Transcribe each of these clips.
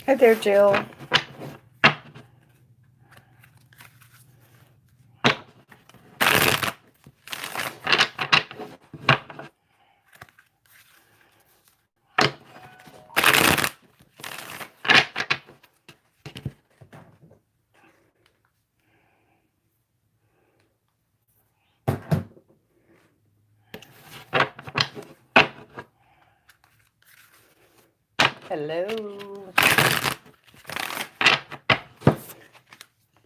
Hi there, Jill. Hello.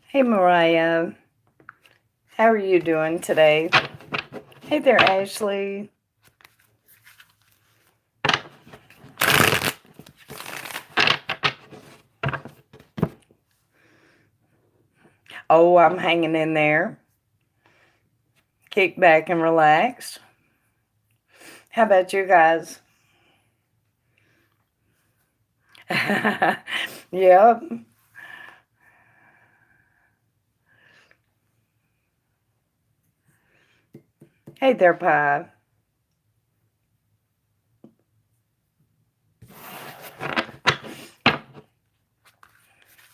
Hey, Mariah. How are you doing today? Hey there, Ashley. Oh, I'm hanging in there. Kick back and relax. How about you guys? Yep. Hey there, Pie.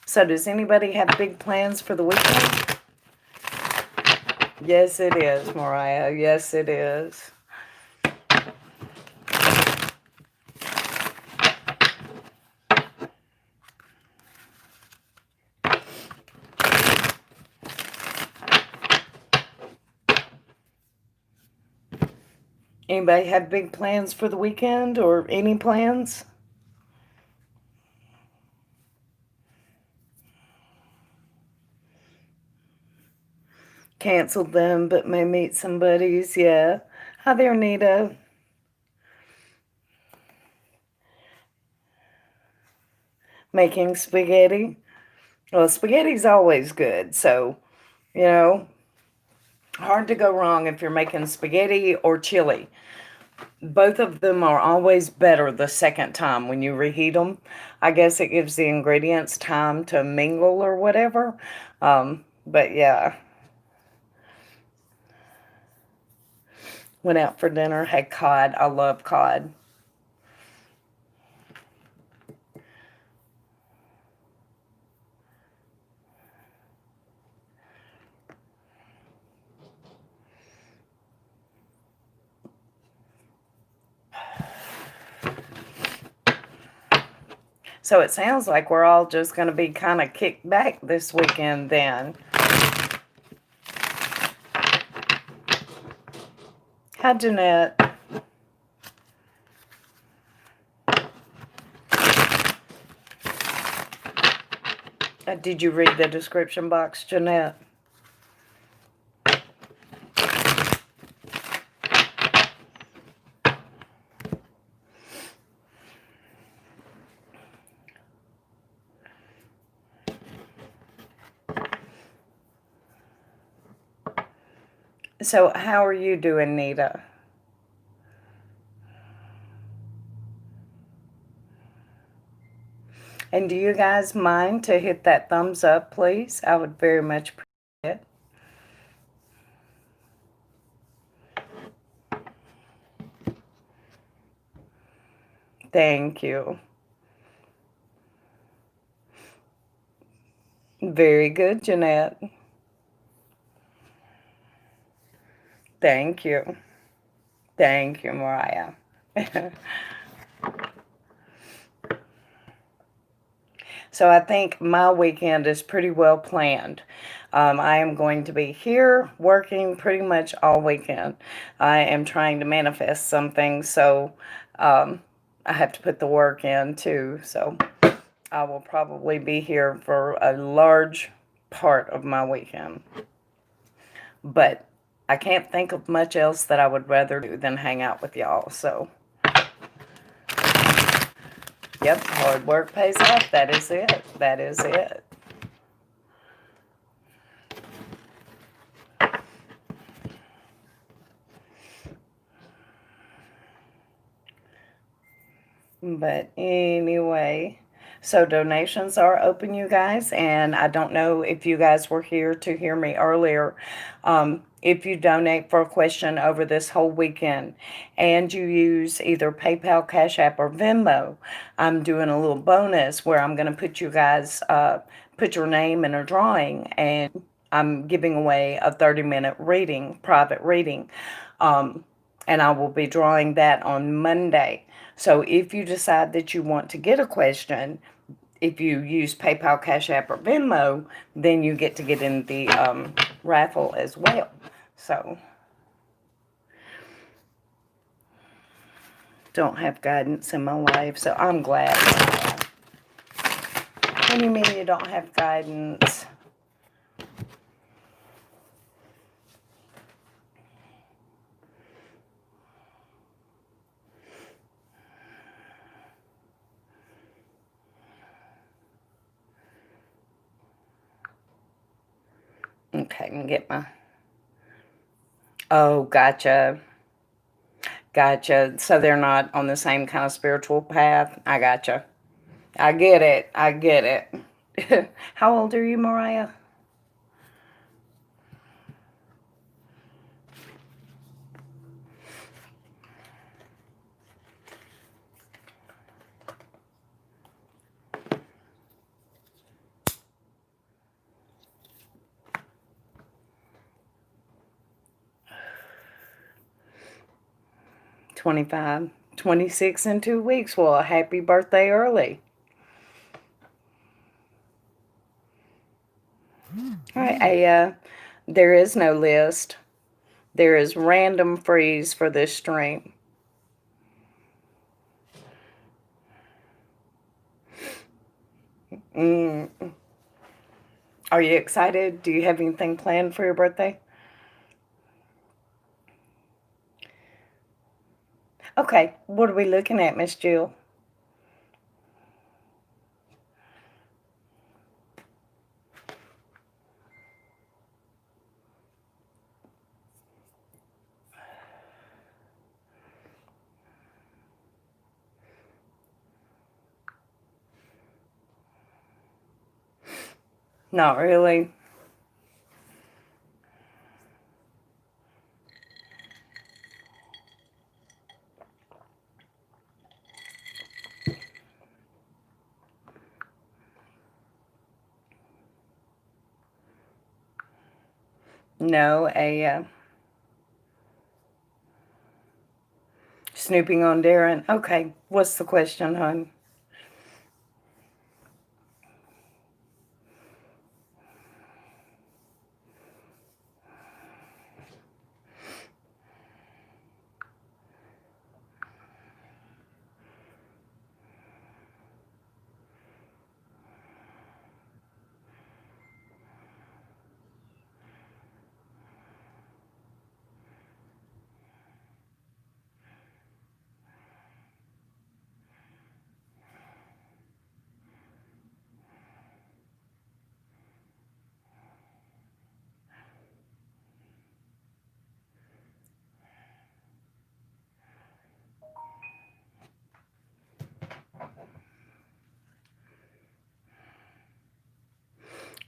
So, does anybody have big plans for the weekend? Yes, it is, Mariah. Yes, it is. Anybody have big plans for the weekend or any plans? Canceled them, but may meet some buddies. Yeah. Hi there, Nita. Making spaghetti. Well, spaghetti's always good, so, you know, hard to go wrong if you're making spaghetti or chili. Both of them are always better the second time when you reheat them. I guess it gives the ingredients time to mingle or whatever. But yeah, went out for dinner, had cod. I love cod. So it sounds like we're all just going to be kind of kicked back this weekend then. Hi, Jeanette. Did you read the description box, Jeanette? So how are you doing, Nita? And do you guys mind to hit that thumbs up, please? I would very much appreciate it. Thank you. Very good, Jeanette. Thank you. Thank you, Mariah. So I think my weekend is pretty well planned. I am going to be here working pretty much all weekend. I am trying to manifest something, so I have to put the work in too. So I will probably be here for a large part of my weekend. But I can't think of much else that I would rather do than hang out with y'all. So, yep, hard work pays off. That is it. That is it. But anyway, So donations are open, you guys, and I don't know if you guys were here to hear me earlier. If you donate for a question over this whole weekend and you use either PayPal, Cash App, or Venmo, I'm doing a little bonus where I'm going to put you guys, put your name in a drawing, and I'm giving away a 30-minute reading, private reading. And I will be drawing that on Monday. So if you decide that you want to get a question, if you use PayPal, Cash App, or Venmo, then you get to get in the raffle as well. So, don't have guidance in my life, so I'm glad. What do you mean you don't have guidance? Okay, I can get my... Oh, gotcha. Gotcha. So they're not on the same kind of spiritual path? I gotcha. I get it. I get it. How old are you, Mariah? 25, 26 in 2 weeks. Well, happy birthday early. All right, there is no list. There is random freeze for this stream. Are you excited? Do you have anything planned for your birthday? Okay, what are we looking at, Miss Jill? Not really. No, snooping on Darren. Okay, what's the question, hon?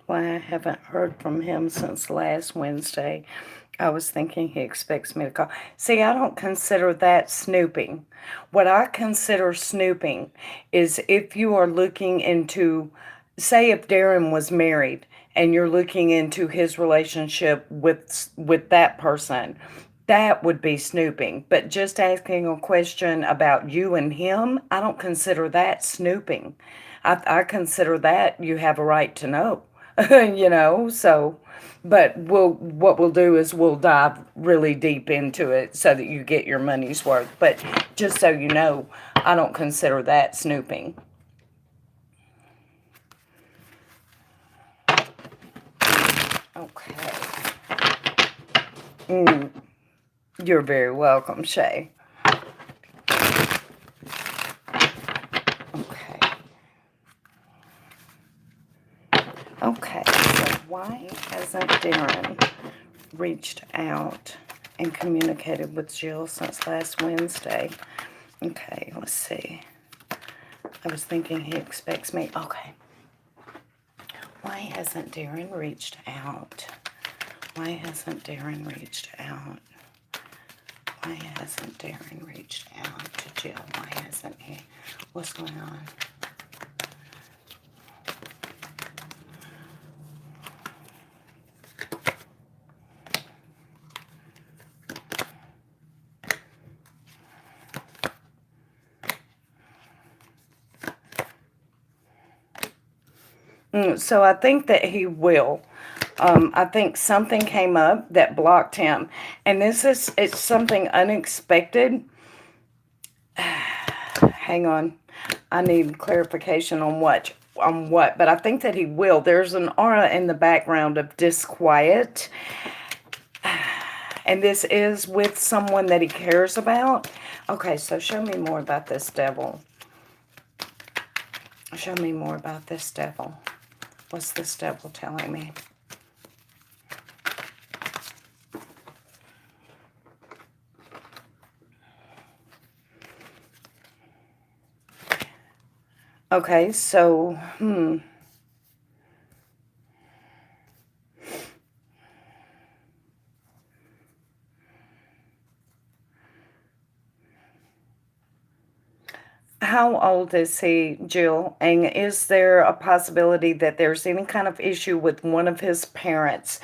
Why I haven't heard from him since last Wednesday. I was thinking he expects me to call. See, I don't consider that snooping. What I consider snooping is if you are looking into, say if Darren was married and you're looking into his relationship with that person, that would be snooping. But just asking a question about you and him, I don't consider that snooping. I consider that you have a right to know. So, but what we'll do is we'll dive really deep into it so that you get your money's worth. But just so you know, I don't consider that snooping. Okay. You're very welcome, Shay. Okay, so why hasn't Darren reached out and communicated with Jill since last Wednesday? Okay, let's see. I was thinking he expects me. Okay. Why hasn't Darren reached out? Why hasn't Darren reached out? Why hasn't Darren reached out to Jill? Why hasn't he? What's going on? So I think that he will. I think something came up that blocked him. And it's something unexpected. Hang on. I need clarification on what. But I think that he will. There's an aura in the background of disquiet. And this is with someone that he cares about. Okay, so show me more about this devil. Show me more about this devil. What's this devil telling me? Okay, so, How old is he, Jill? And is there a possibility that there's any kind of issue with one of his parents?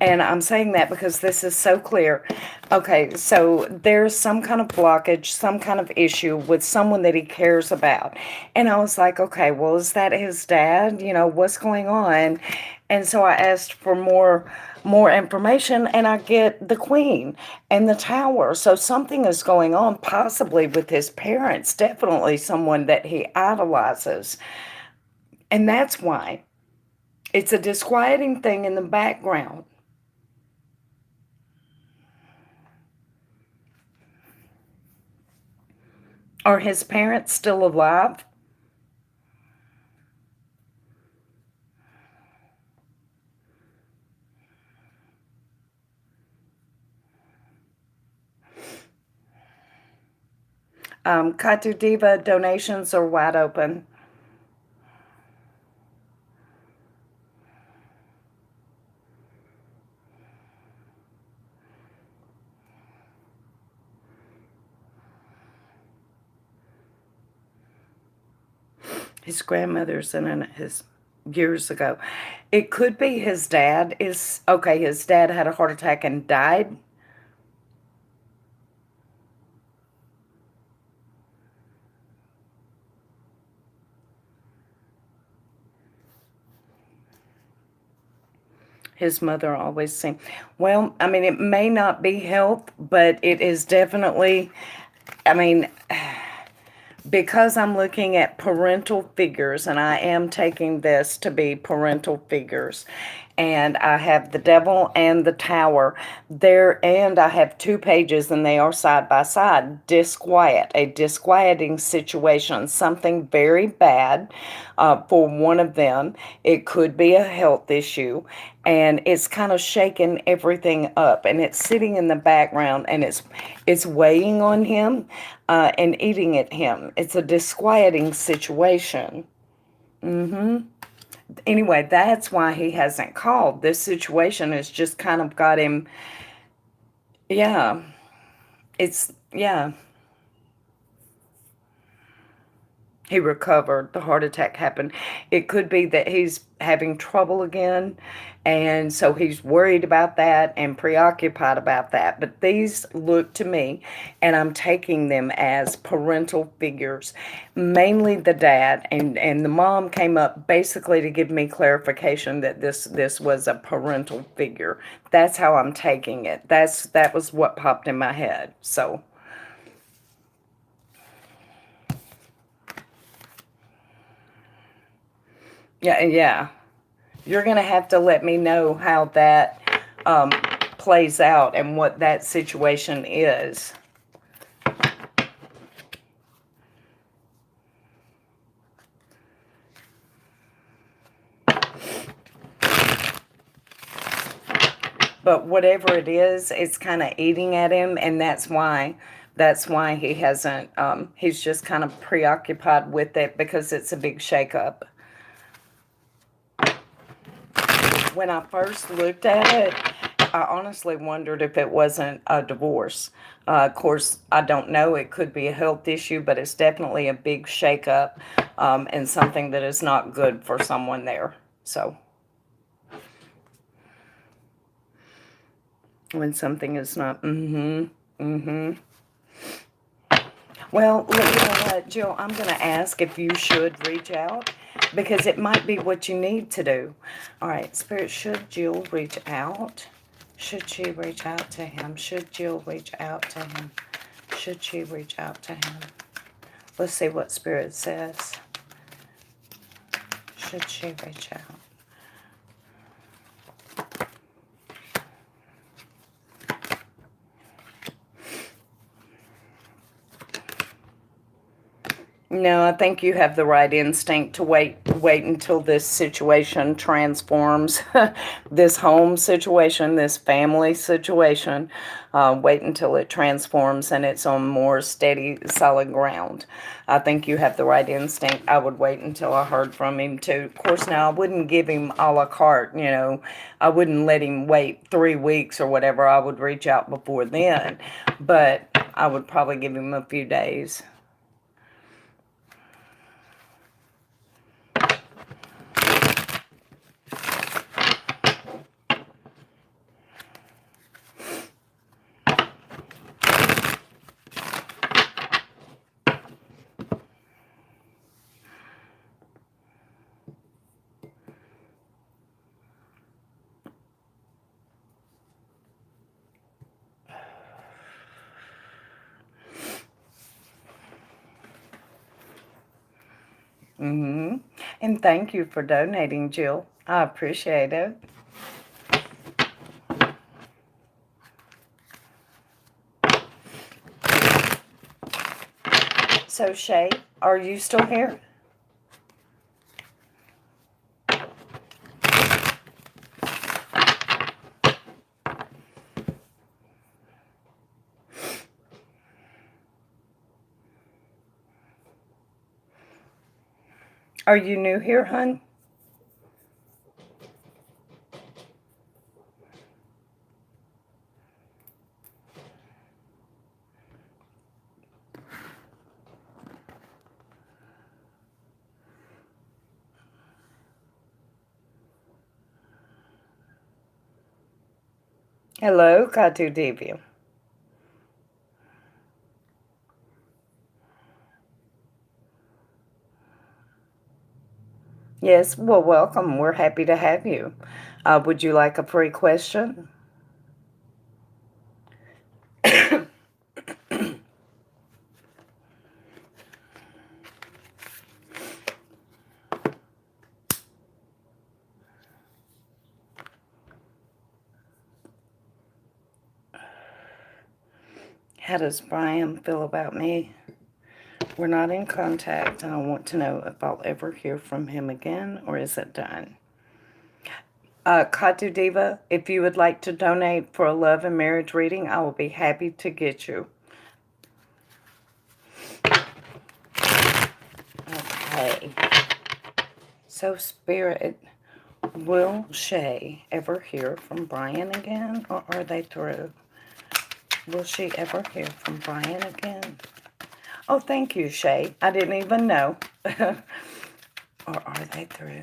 And I'm saying that because this is so clear. Okay, so there's some kind of blockage, some kind of issue with someone that he cares about. And I was like, okay, well, is that his dad? You know, what's going on? And so I asked for more information, and I get the Queen and the Tower. So something is going on, possibly with his parents, definitely someone that he idolizes. And that's why it's a disquieting thing in the background. Are his parents still alive? Katu Diva donations are wide open. His grandmother's in his years ago. It could be his dad is, okay, his dad had a heart attack and died. His mother always seemed, well, I mean, it may not be health, but it is definitely, I mean, because I'm looking at parental figures, and I am taking this to be parental figures, and I have the devil and the tower there, and I have 2 pages, and they are side by side. Disquiet, a disquieting situation, something very bad for one of them. It could be a health issue, and it's kind of shaking everything up, and it's sitting in the background, and it's weighing on him and eating at him. It's a disquieting situation. Anyway, that's why he hasn't called. This situation has just kind of got him, yeah, yeah. He recovered. The heart attack happened. It could be that he's having trouble again, and so he's worried about that and preoccupied about that. But these look to me, and I'm taking them as parental figures, mainly the dad, and the mom came up basically to give me clarification that this was a parental figure. That's how I'm taking it. That was what popped in my head. So. Yeah. You're going to have to let me know how that plays out and what that situation is. But whatever it is, it's kind of eating at him, and that's why That's why he hasn't, he's just kind of preoccupied with it because it's a big shakeup. When I first looked at it, I honestly wondered if it wasn't a divorce. Of course, I don't know. It could be a health issue, but it's definitely a big shakeup, and something that is not good for someone there. So, when something is not, Well, you know what, Jill, I'm going to ask if you should reach out because it might be what you need to do. All right, Spirit, should Jill reach out? Should she reach out to him? Should Jill reach out to him? Should she reach out to him? Let's see what Spirit says. Should she reach out? No, I think you have the right instinct to wait until this situation transforms, this home situation, this family situation. Wait until it transforms and it's on more steady, solid ground. I think you have the right instinct. I would wait until I heard from him too. Of course, now I wouldn't give him a la carte, you know. I wouldn't let him wait 3 weeks or whatever. I would reach out before then, but I would probably give him a few days. And thank you for donating, Jill. I appreciate it. So, Shay, are you still here? Are you new here, hun? Hello, Katu Devi. Yes, well, welcome. We're happy to have you. Would you like a free question? How does Brian feel about me? We're not in contact, and I want to know if I'll ever hear from him again, or is it done? Katu Diva, if you would like to donate for a love and marriage reading, I will be happy to get you. Okay. So, Spirit, will Shay ever hear from Brian again, or are they through? Will she ever hear from Brian again? Oh, thank you, Shay. I didn't even know. Or are they through?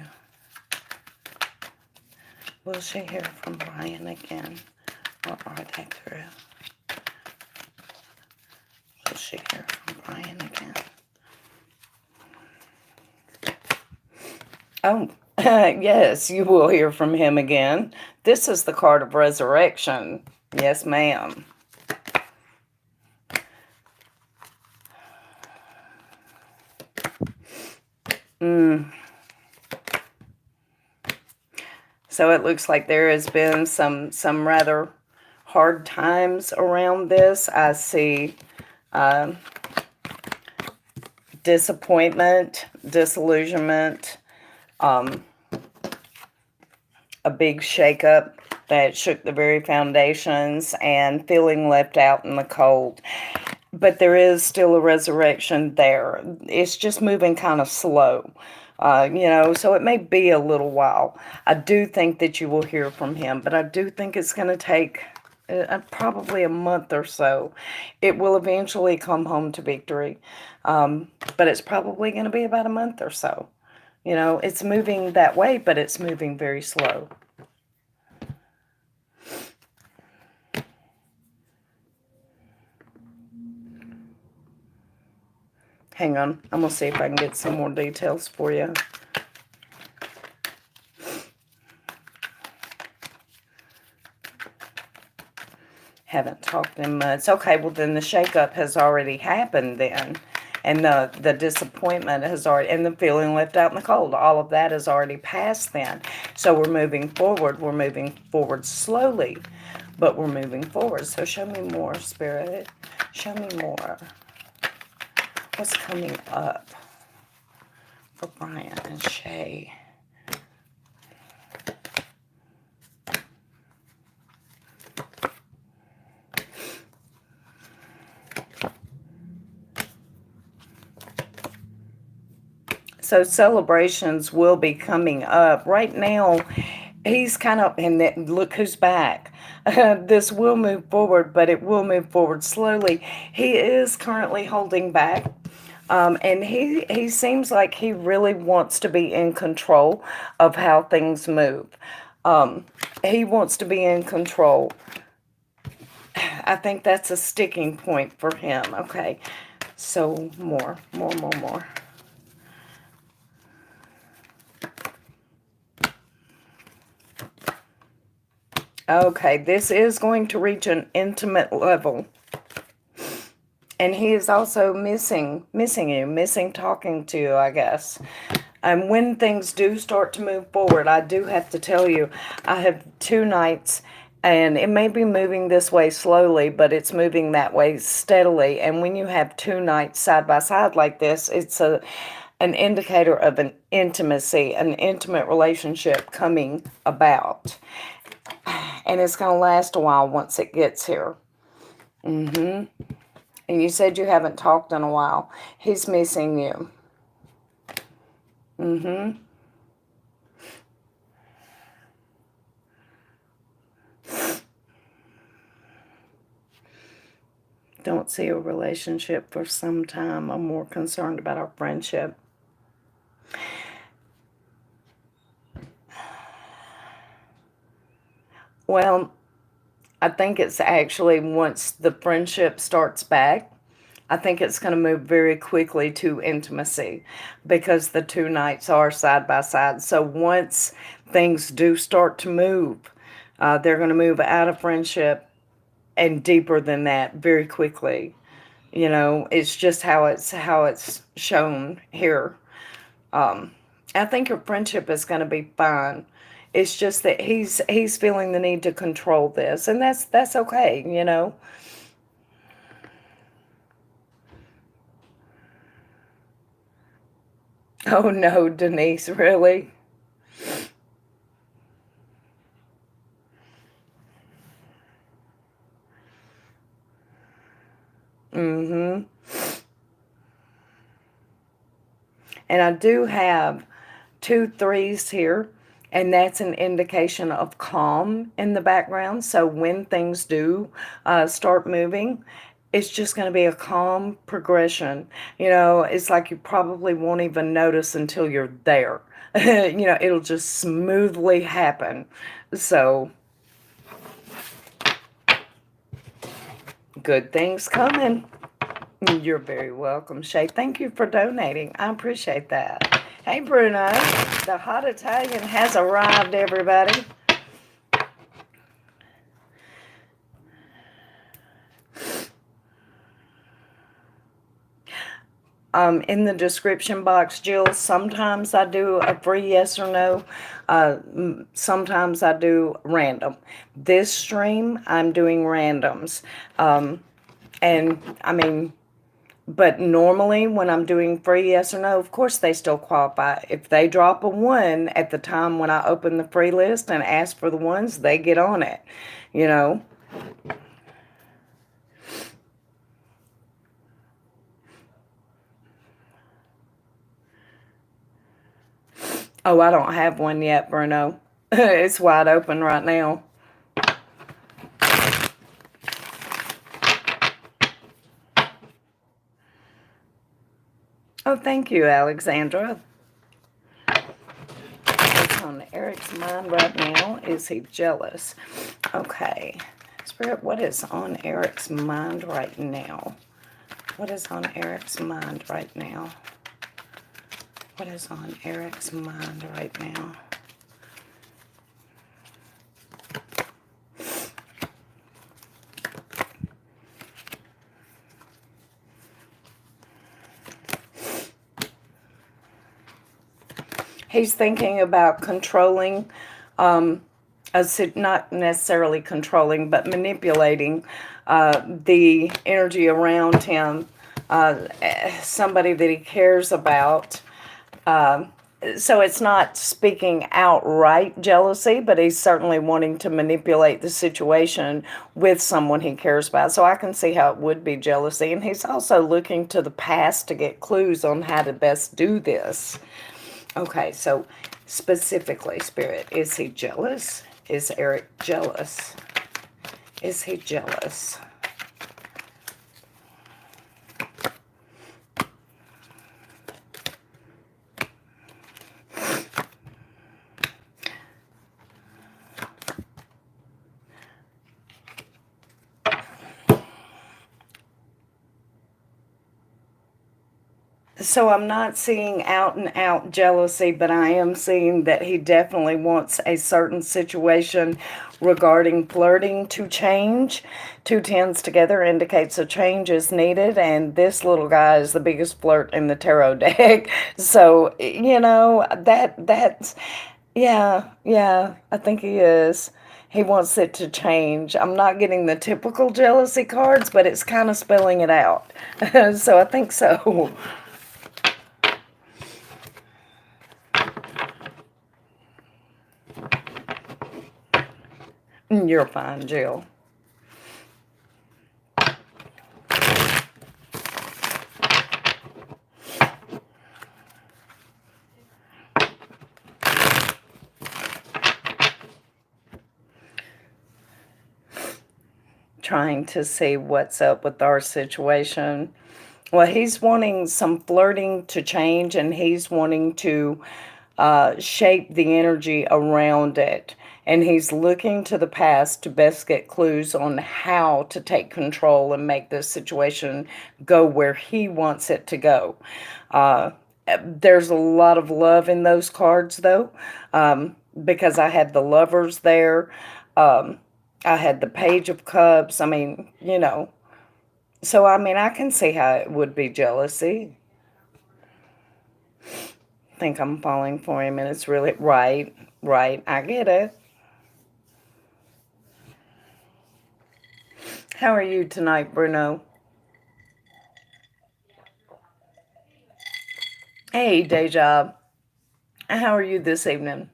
Will she hear from Brian again? Or are they through? Will she hear from Brian again? Oh, yes, you will hear from him again. This is the card of resurrection. Yes, ma'am. So it looks like there has been some rather hard times around this. I see disappointment, disillusionment, a big shakeup that shook the very foundations, and feeling left out in the cold. but there is still a resurrection there. It's just moving kind of slow. So it may be a little while. I do think that you will hear from him, but I do think it's going to take probably a month or so. It will eventually come home to victory, but it's probably going to be about a month or so. It's moving that way, but it's moving very slow. Hang on, I'm going to see if I can get some more details for you. Haven't talked in much. Okay, well then the shakeup has already happened then. And the disappointment has already, and the feeling left out in the cold, all of that has already passed then. So we're moving forward. We're moving forward slowly, but we're moving forward. So show me more, Spirit. Show me more. What's coming up for Brian and Shay? So celebrations will be coming up. Right now, he's kind of, and look who's back. This will move forward, but it will move forward slowly. He is currently holding back. And he seems like he really wants to be in control of how things move. He wants to be in control. I think that's a sticking point for him. Okay, so more. Okay, this is going to reach an intimate level. And he is also missing you, missing talking to you, I guess. And when things do start to move forward, I do have to tell you, I have 2 nights, and it may be moving this way slowly, but it's moving that way steadily. And when you have 2 nights side by side like this, it's an indicator of an intimacy, an intimate relationship coming about. And it's going to last a while once it gets here. And you said you haven't talked in a while. He's missing you. Don't see a relationship for some time. I'm more concerned about our friendship. Well, I think it's actually once the friendship starts back, I think it's going to move very quickly to intimacy because the 2 nights are side by side. So once things do start to move, they're going to move out of friendship and deeper than that very quickly. It's just how it's shown here. I think your friendship is going to be fine. It's just that he's feeling the need to control this, and that's okay. Oh no, Denise, really? And I do have 2 3s here, and that's an indication of calm in the background. So when things do start moving, it's just going to be a calm progression. It's like you probably won't even notice until you're there. It'll just smoothly happen. So, good things coming. You're very welcome, Shay. Thank you for donating. I appreciate that. Hey, Bruno. The hot Italian has arrived, everybody. In the description box, Jill, sometimes I do a free yes or no. Sometimes I do random. This stream, I'm doing randoms. But normally when I'm doing free yes or no, of course they still qualify. If they drop a 1 at the time when I open the free list and ask for the ones, they get on it. Oh, I don't have one yet, Bruno. It's wide open right now. Oh, thank you, Alexandra. What's on Eric's mind right now? Is he jealous? Okay. Spirit, what is on Eric's mind right now? What is on Eric's mind right now? What is on Eric's mind right now? He's thinking about controlling, not necessarily controlling, but manipulating the energy around him, somebody that he cares about. So it's not speaking outright jealousy, but he's certainly wanting to manipulate the situation with someone he cares about. So I can see how it would be jealousy. And he's also looking to the past to get clues on how to best do this. Okay, so specifically, Spirit, is he jealous? Is Eric jealous? Is he jealous? So I'm not seeing out and out jealousy, but I am seeing that he definitely wants a certain situation regarding flirting to change. Two tens together indicates a change is needed, and this little guy is the biggest flirt in the tarot deck. So, that's, yeah, I think he is. He wants it to change. I'm not getting the typical jealousy cards, but it's kind of spelling it out. So I think so. You're fine, Jill. Trying to see what's up with our situation. Well, he's wanting some flirting to change, and he's wanting to shape the energy around it. And he's looking to the past to best get clues on how to take control and make this situation go where he wants it to go. Uh, there's a lot of love in those cards, though, because I had the lovers there. Um, I had the Page of Cups. I mean, So, I mean, I can see how it would be jealousy. Think I'm falling for him, and it's really right. Right. I get it. How are you tonight, Bruno? Hey, Deja. How are you this evening?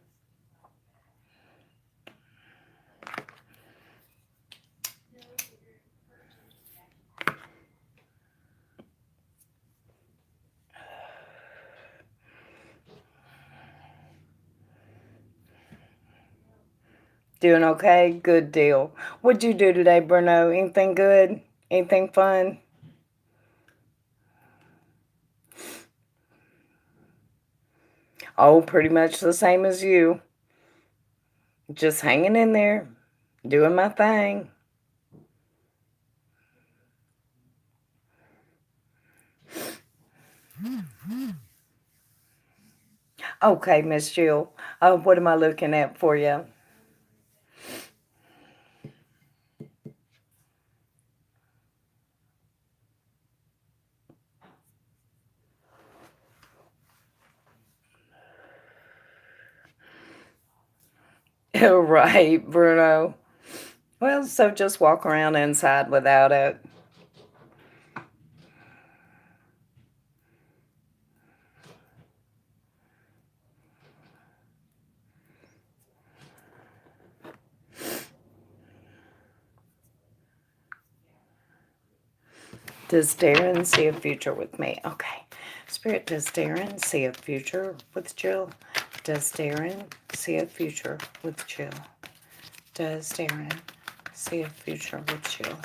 Doing okay? Good deal. What'd you do today, Bruno? Anything good? Anything fun? Oh, pretty much the same as you. Just hanging in there, doing my thing. Okay, Miss Jill. What am I looking at for you? Right, Bruno. Well, so just walk around inside without it. Does Darren see a future with me? Okay. Spirit, does Darren see a future with Jill? Does Darren see a future with Jill? Does Darren see a future with Jill?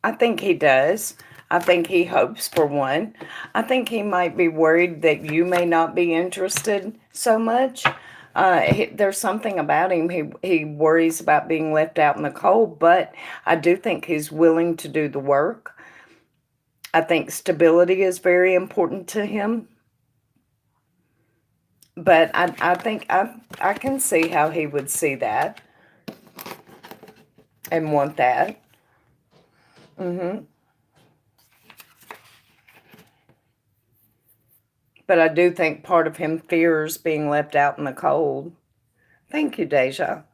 I think he does. I think he hopes for one. I think he might be worried that you may not be interested so much. There's something about him. He worries about being left out in the cold, but I do think he's willing to do the work. I think stability is very important to him. But I think I can see how he would see that and want that. But I do think part of him fears being left out in the cold. Thank you, Deja.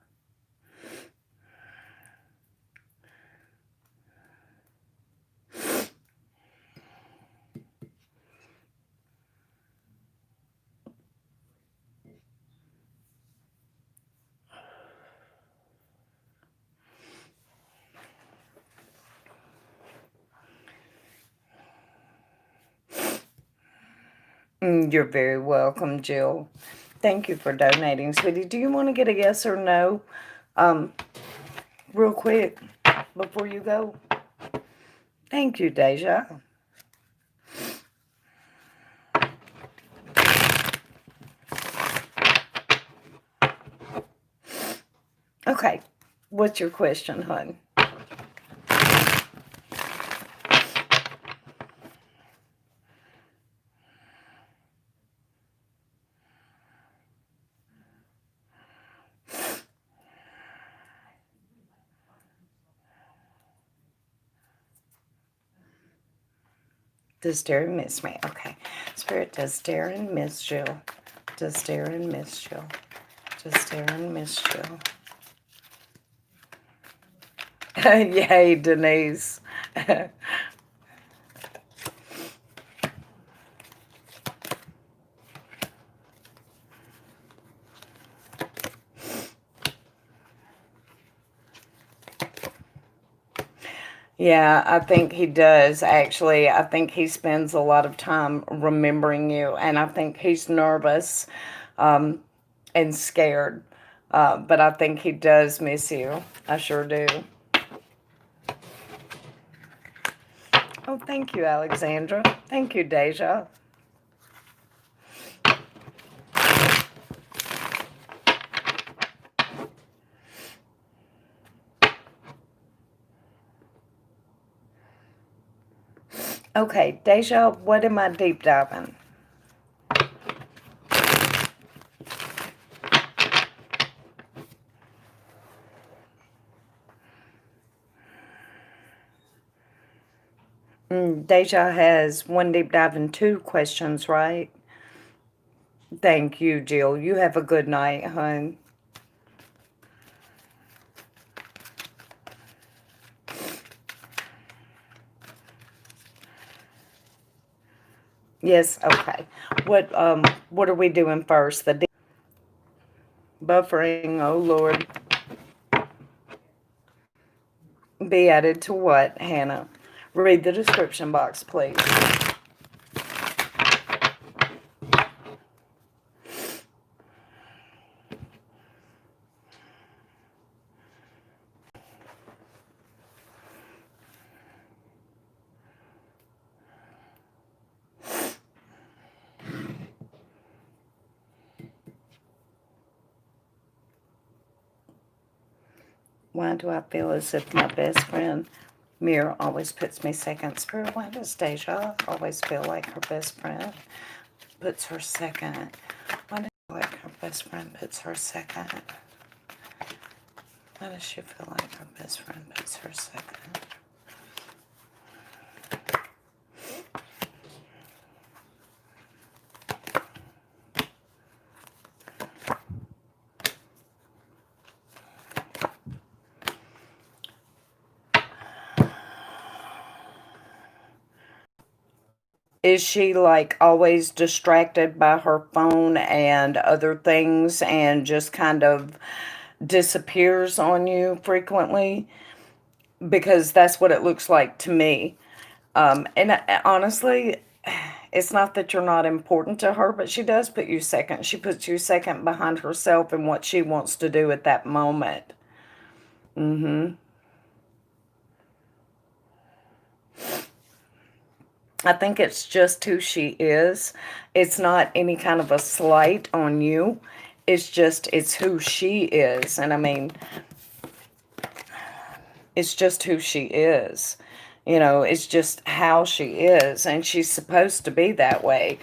You're very welcome, Jill. Thank you for donating, sweetie. Do you want to get a yes or no real quick before you go? Thank you, Deja. Okay. What's your question, hon? Does Darren miss me? Okay. Spirit, does Darren miss Jill? Does Darren miss Jill? Does Darren miss Jill? Yay, Denise. Yeah, I think he does, actually. I think he spends a lot of time remembering you, and I think he's nervous and scared. But I think he does miss you. I sure do. Oh, thank you, Alexandra. Thank you, Deja. Okay, Deja, what am I deep diving? Deja has one deep dive and 2 questions, right? Thank you, Jill. You have a good night, hon. Yes, okay. What are we doing first? The buffering, oh Lord. Be added to what, Hannah? Read the description box, please. Why do I feel as if my best friend Mirror always puts me second? Spirit, why does Deja always feel like her best friend puts her second? Why does she feel like her best friend puts her second? Why does she feel like her best friend puts her second? Is she like always distracted by her phone and other things and just kind of disappears on you frequently? Because that's what it looks like to me. And honestly, it's not that you're not important to her, but she does put you second. She puts you second behind herself and what she wants to do at that moment. Mm-hmm. I think it's just who she is. It's not any kind of a slight on you. It's just, it's who she is. And I mean, it's just who she is. You know, it's just how she is. And she's supposed to be that way.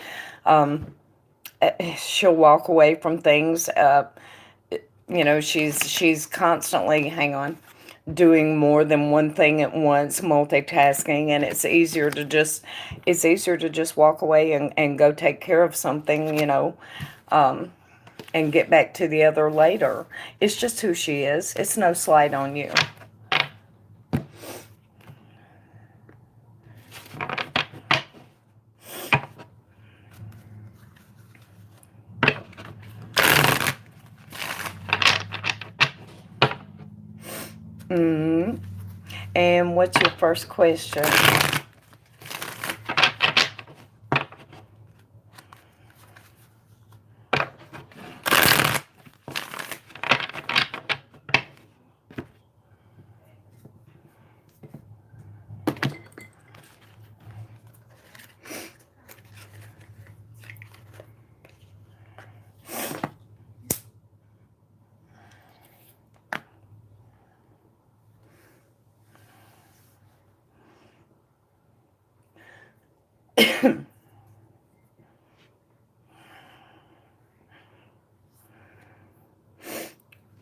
She'll walk away from things. You know, she's constantly, hang on, doing more than one thing at once, multitasking, and it's easier to just walk away and go take care of something, you know, and get back to the other later. It's just who she is. It's no slight on you. Mm-hmm. And what's your first question?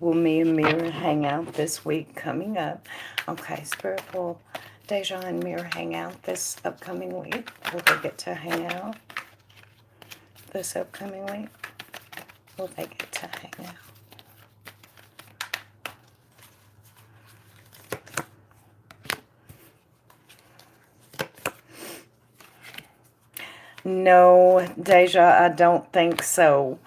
Will me and Mira hang out this week coming up? Okay, Spirit, will Deja and Mira hang out this upcoming week? Will they get to hang out this upcoming week? Will they get to hang out? No, Deja, I don't think so.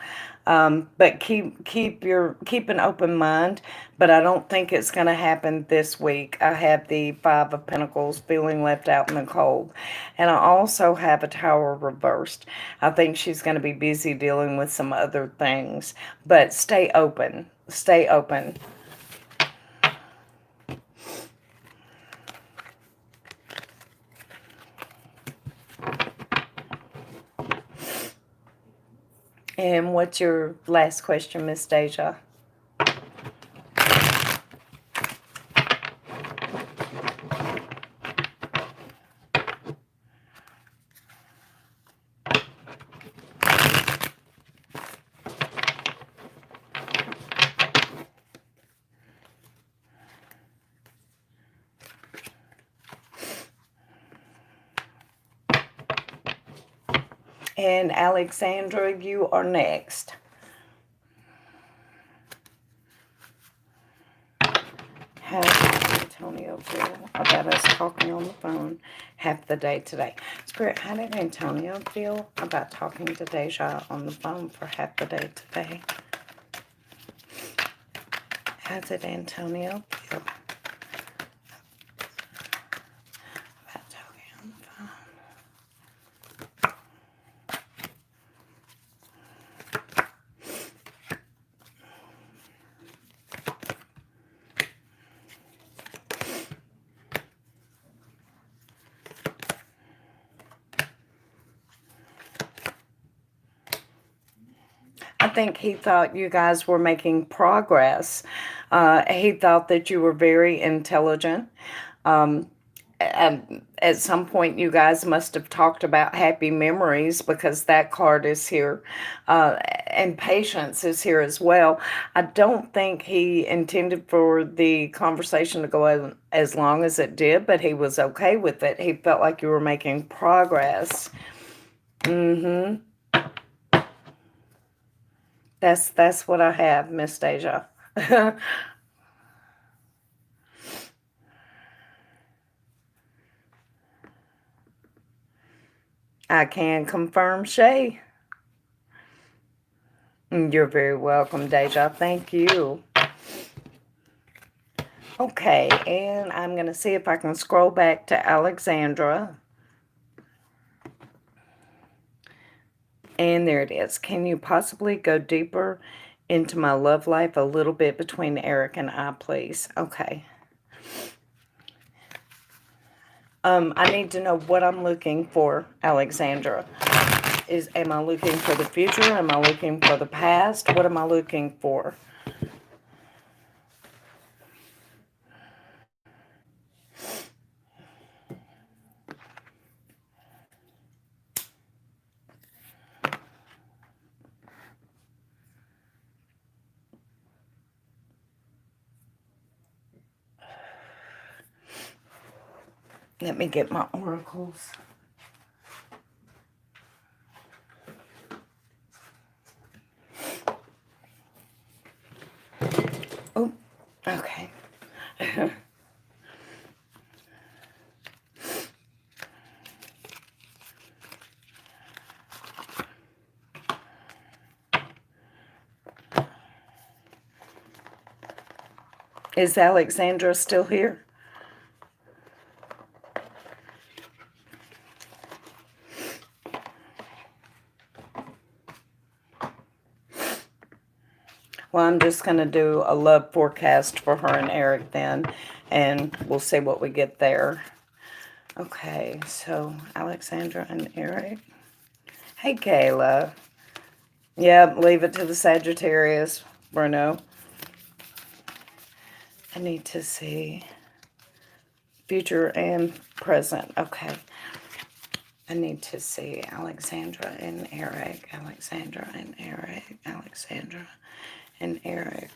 But keep an open mind. But I don't think it's going to happen this week. I have the Five of Pentacles, feeling left out in the cold, and I also have a Tower reversed. I think she's going to be busy dealing with some other things. But stay open. Stay open. And what's your last question, Miss Deja? And Alexandra, you are next. How did Antonio feel about us talking on the phone half the day today? Spirit, how did Antonio feel about talking to Deja on the phone for half the day today? How did Antonio feel about talking on the phone? I think he thought you guys were making progress. He thought that you were very intelligent. At some point, you guys must have talked about happy memories because that card is here. And patience is here as well. I don't think he intended for the conversation to go as long as it did, but he was okay with it. He felt like you were making progress. Mm-hmm. That's what I have, Miss Deja. I can confirm, Shay. You're very welcome, Deja. Thank you. Okay, and I'm going to see if I can scroll back to Alexandra. And there it is. Can you possibly go deeper into my love life a little bit between Eric and I, please? Okay. I need to know what I'm looking for, Alexandra. Am I looking for the future? Am I looking for the past? What am I looking for? Let me get my oracles. Oh, okay. Is Alexandra still here? Well, I'm just going to do a love forecast for her and Eric then, and we'll see what we get there. Okay, so Alexandra and Eric. Hey, Kayla. Yep, leave it to the Sagittarius, Bruno. I need to see future and present. Okay. I need to see Alexandra and Eric. Alexandra and Eric. Alexandra and Eric.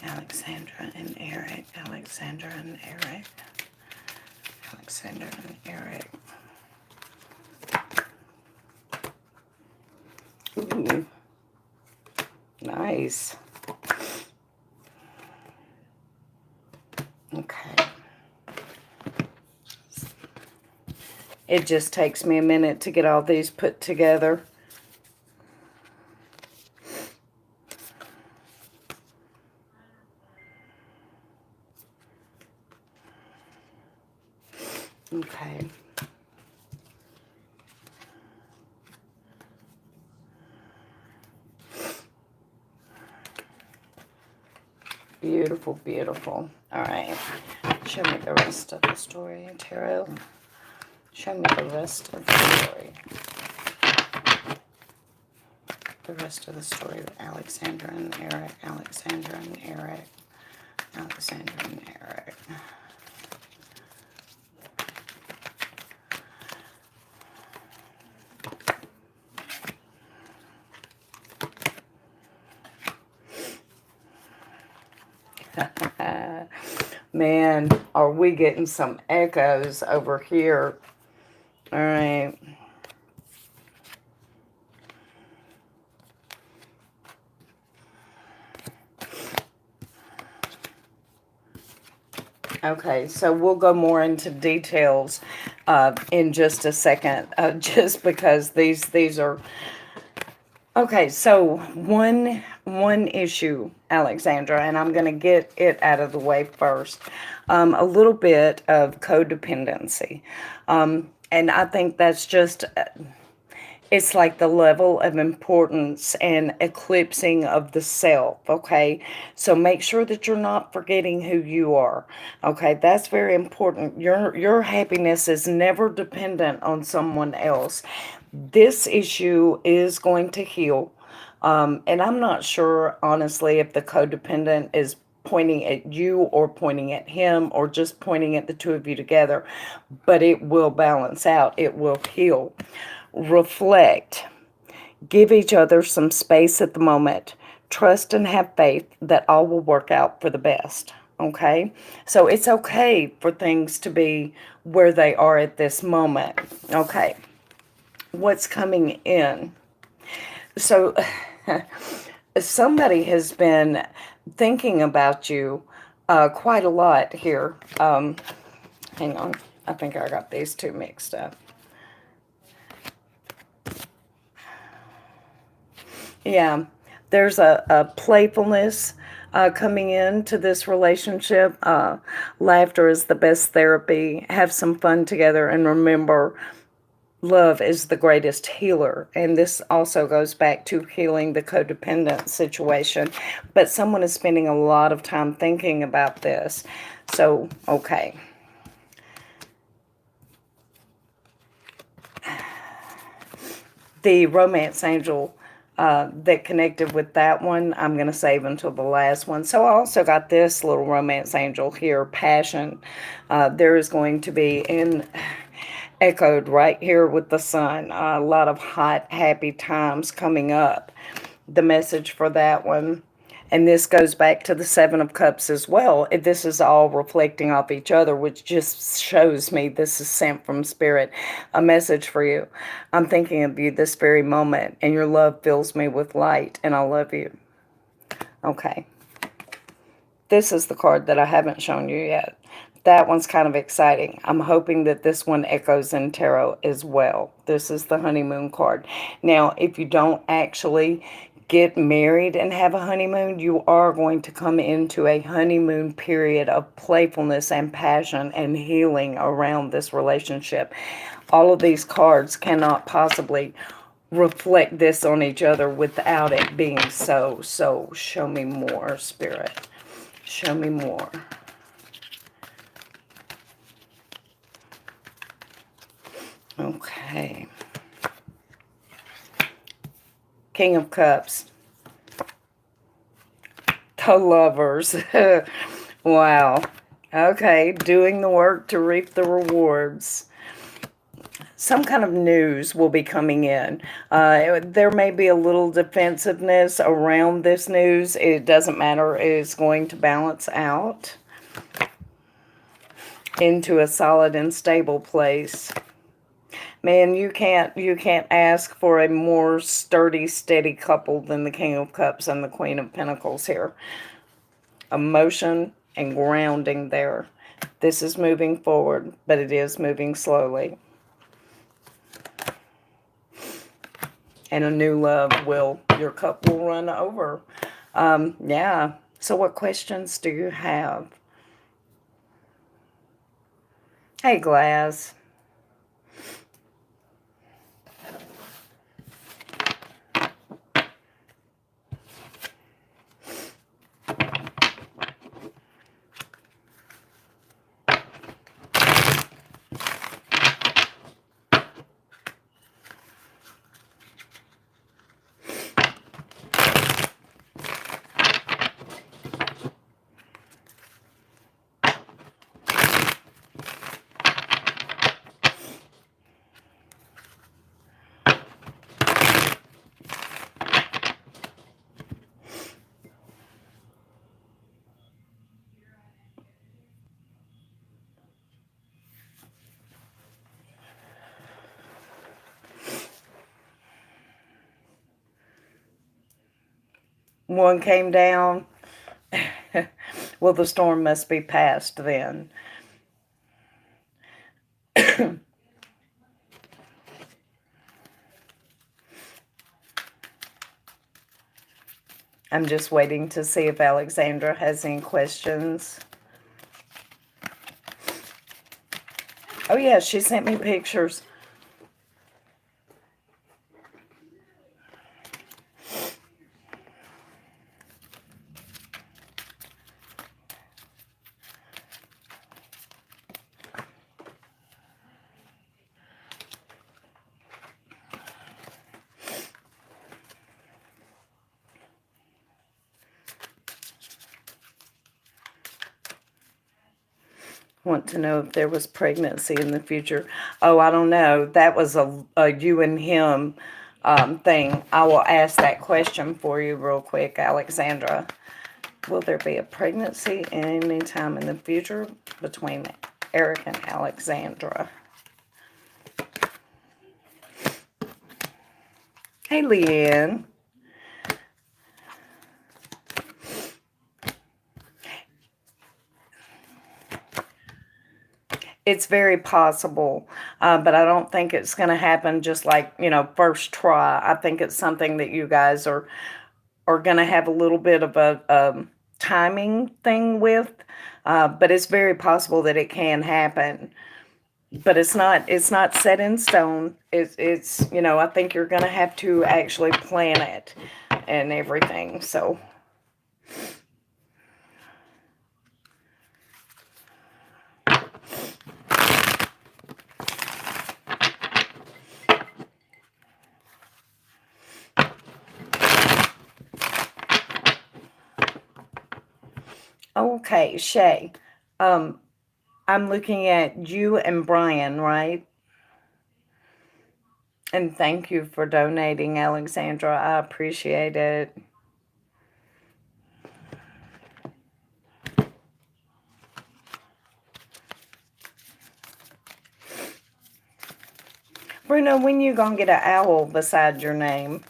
Alexandra and Eric, Alexandra and Eric, Alexandra and Eric. Ooh, nice. Okay. It just takes me a minute to get all these put together. Okay. Beautiful, beautiful. All right. Show me the rest of the story, Tarot. Show me the rest of the story. The rest of the story with Alexandra and Eric, Alexandra and Eric, Alexandra and Eric. Man, are we getting some echoes over here. All right. Okay, so we'll go more into details in just a second, just because these are... Okay, so one issue, Alexandra, and I'm going to get it out of the way first. A little bit of codependency. And I think that's just... It's like the level of importance and eclipsing of the self, okay? So make sure that you're not forgetting who you are, okay? That's very important. Your happiness is never dependent on someone else. This issue is going to heal. And I'm not sure, honestly, if the codependent is pointing at you or pointing at him or just pointing at the two of you together, but it will balance out. It will heal. Reflect. Give each other some space at the moment. Trust and have faith that all will work out for the best. Okay? So it's okay for things to be where they are at this moment. Okay. What's coming in? So somebody has been thinking about you quite a lot here. Hang on. I think I got these two mixed up. Yeah, there's a playfulness coming into this relationship. Laughter is the best therapy. Have some fun together, and remember, love is the greatest healer. And this also goes back to healing the codependent situation. But someone is spending a lot of time thinking about this. So, okay. The romance angel that connected with that one, I'm going to save until the last one. So I also got this little romance angel here, passion. There is going to be echoed right here with the sun, a lot of hot, happy times coming up. The message for that one. And this goes back to the Seven of Cups as well. This is all reflecting off each other, which just shows me this is sent from Spirit. A message for you. I'm thinking of you this very moment, and your love fills me with light, and I love you. Okay. This is the card that I haven't shown you yet. That one's kind of exciting. I'm hoping that this one echoes in tarot as well. This is the honeymoon card. Now, if you don't actually get married and have a honeymoon, you are going to come into a honeymoon period of playfulness and passion and healing around this relationship. All of these cards cannot possibly reflect this on each other without it being so. So show me more, Spirit. Show me more. Okay. King of Cups. The Lovers. Wow. Okay. Doing the work to reap the rewards. Some kind of news will be coming in. There may be a little defensiveness around this news. It doesn't matter. It's going to balance out into a solid and stable place. Man, you can't ask for a more sturdy, steady couple than the King of Cups and the Queen of Pentacles here. Emotion and grounding there. This is moving forward, but it is moving slowly. And a new love your cup will run over. Yeah. So what questions do you have? Hey, Glass. One came down. Well, the storm must be past then. I'm just waiting to see if Alexandra has any questions. Oh, yeah, she sent me pictures. Want to know if there was pregnancy in the future. Oh, I don't know. That was a you and him thing. I will ask that question for you real quick, Alexandra. Will there be a pregnancy any time in the future between Eric and Alexandra? Hey, Leanne. It's very possible, but I don't think it's going to happen just like, first try. I think it's something that you guys are going to have a little bit of a timing thing with, but it's very possible that it can happen. But it's not set in stone. It's I think you're going to have to actually plan it and everything. So okay, Shay. I'm looking at you and Brian, right? And thank you for donating, Alexandra. I appreciate it. Bruno, when you gonna get an owl beside your name?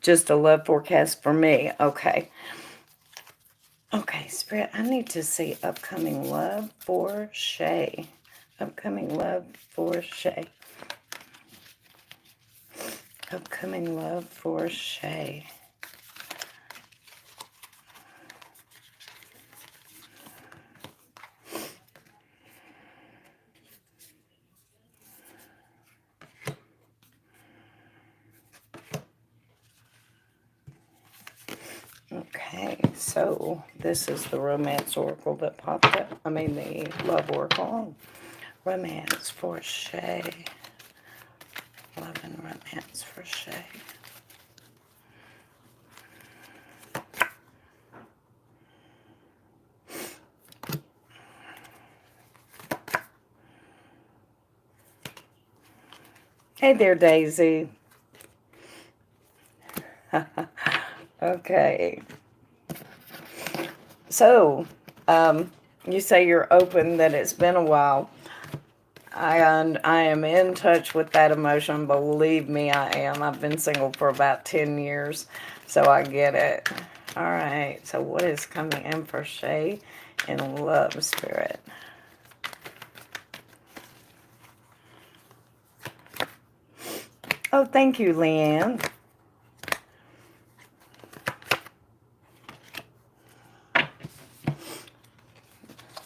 Just a love forecast for me. Okay. Okay, Spirit, I need to see upcoming love for Shay. Upcoming love for Shay. Upcoming love for Shay. Okay, so this is the romance oracle that popped up. I mean, the love oracle. Romance for Shay. Love and romance for Shay. Hey there, Daisy. Okay. So, you say you're open, that it's been a while. I am in touch with that emotion. Believe me, I am. I've been single for about 10 years, so I get it. All right, so what is coming in for Shay in love, Spirit? Oh, thank you, Leanne.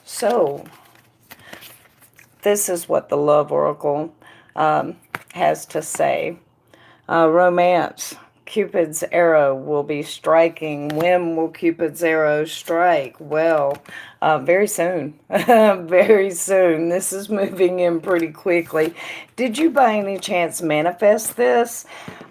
So, this is what the love oracle has to say. Romance. Cupid's arrow will be striking. When will Cupid's arrow strike? Well, very soon. Very soon. This is moving in pretty quickly. Did you by any chance manifest this?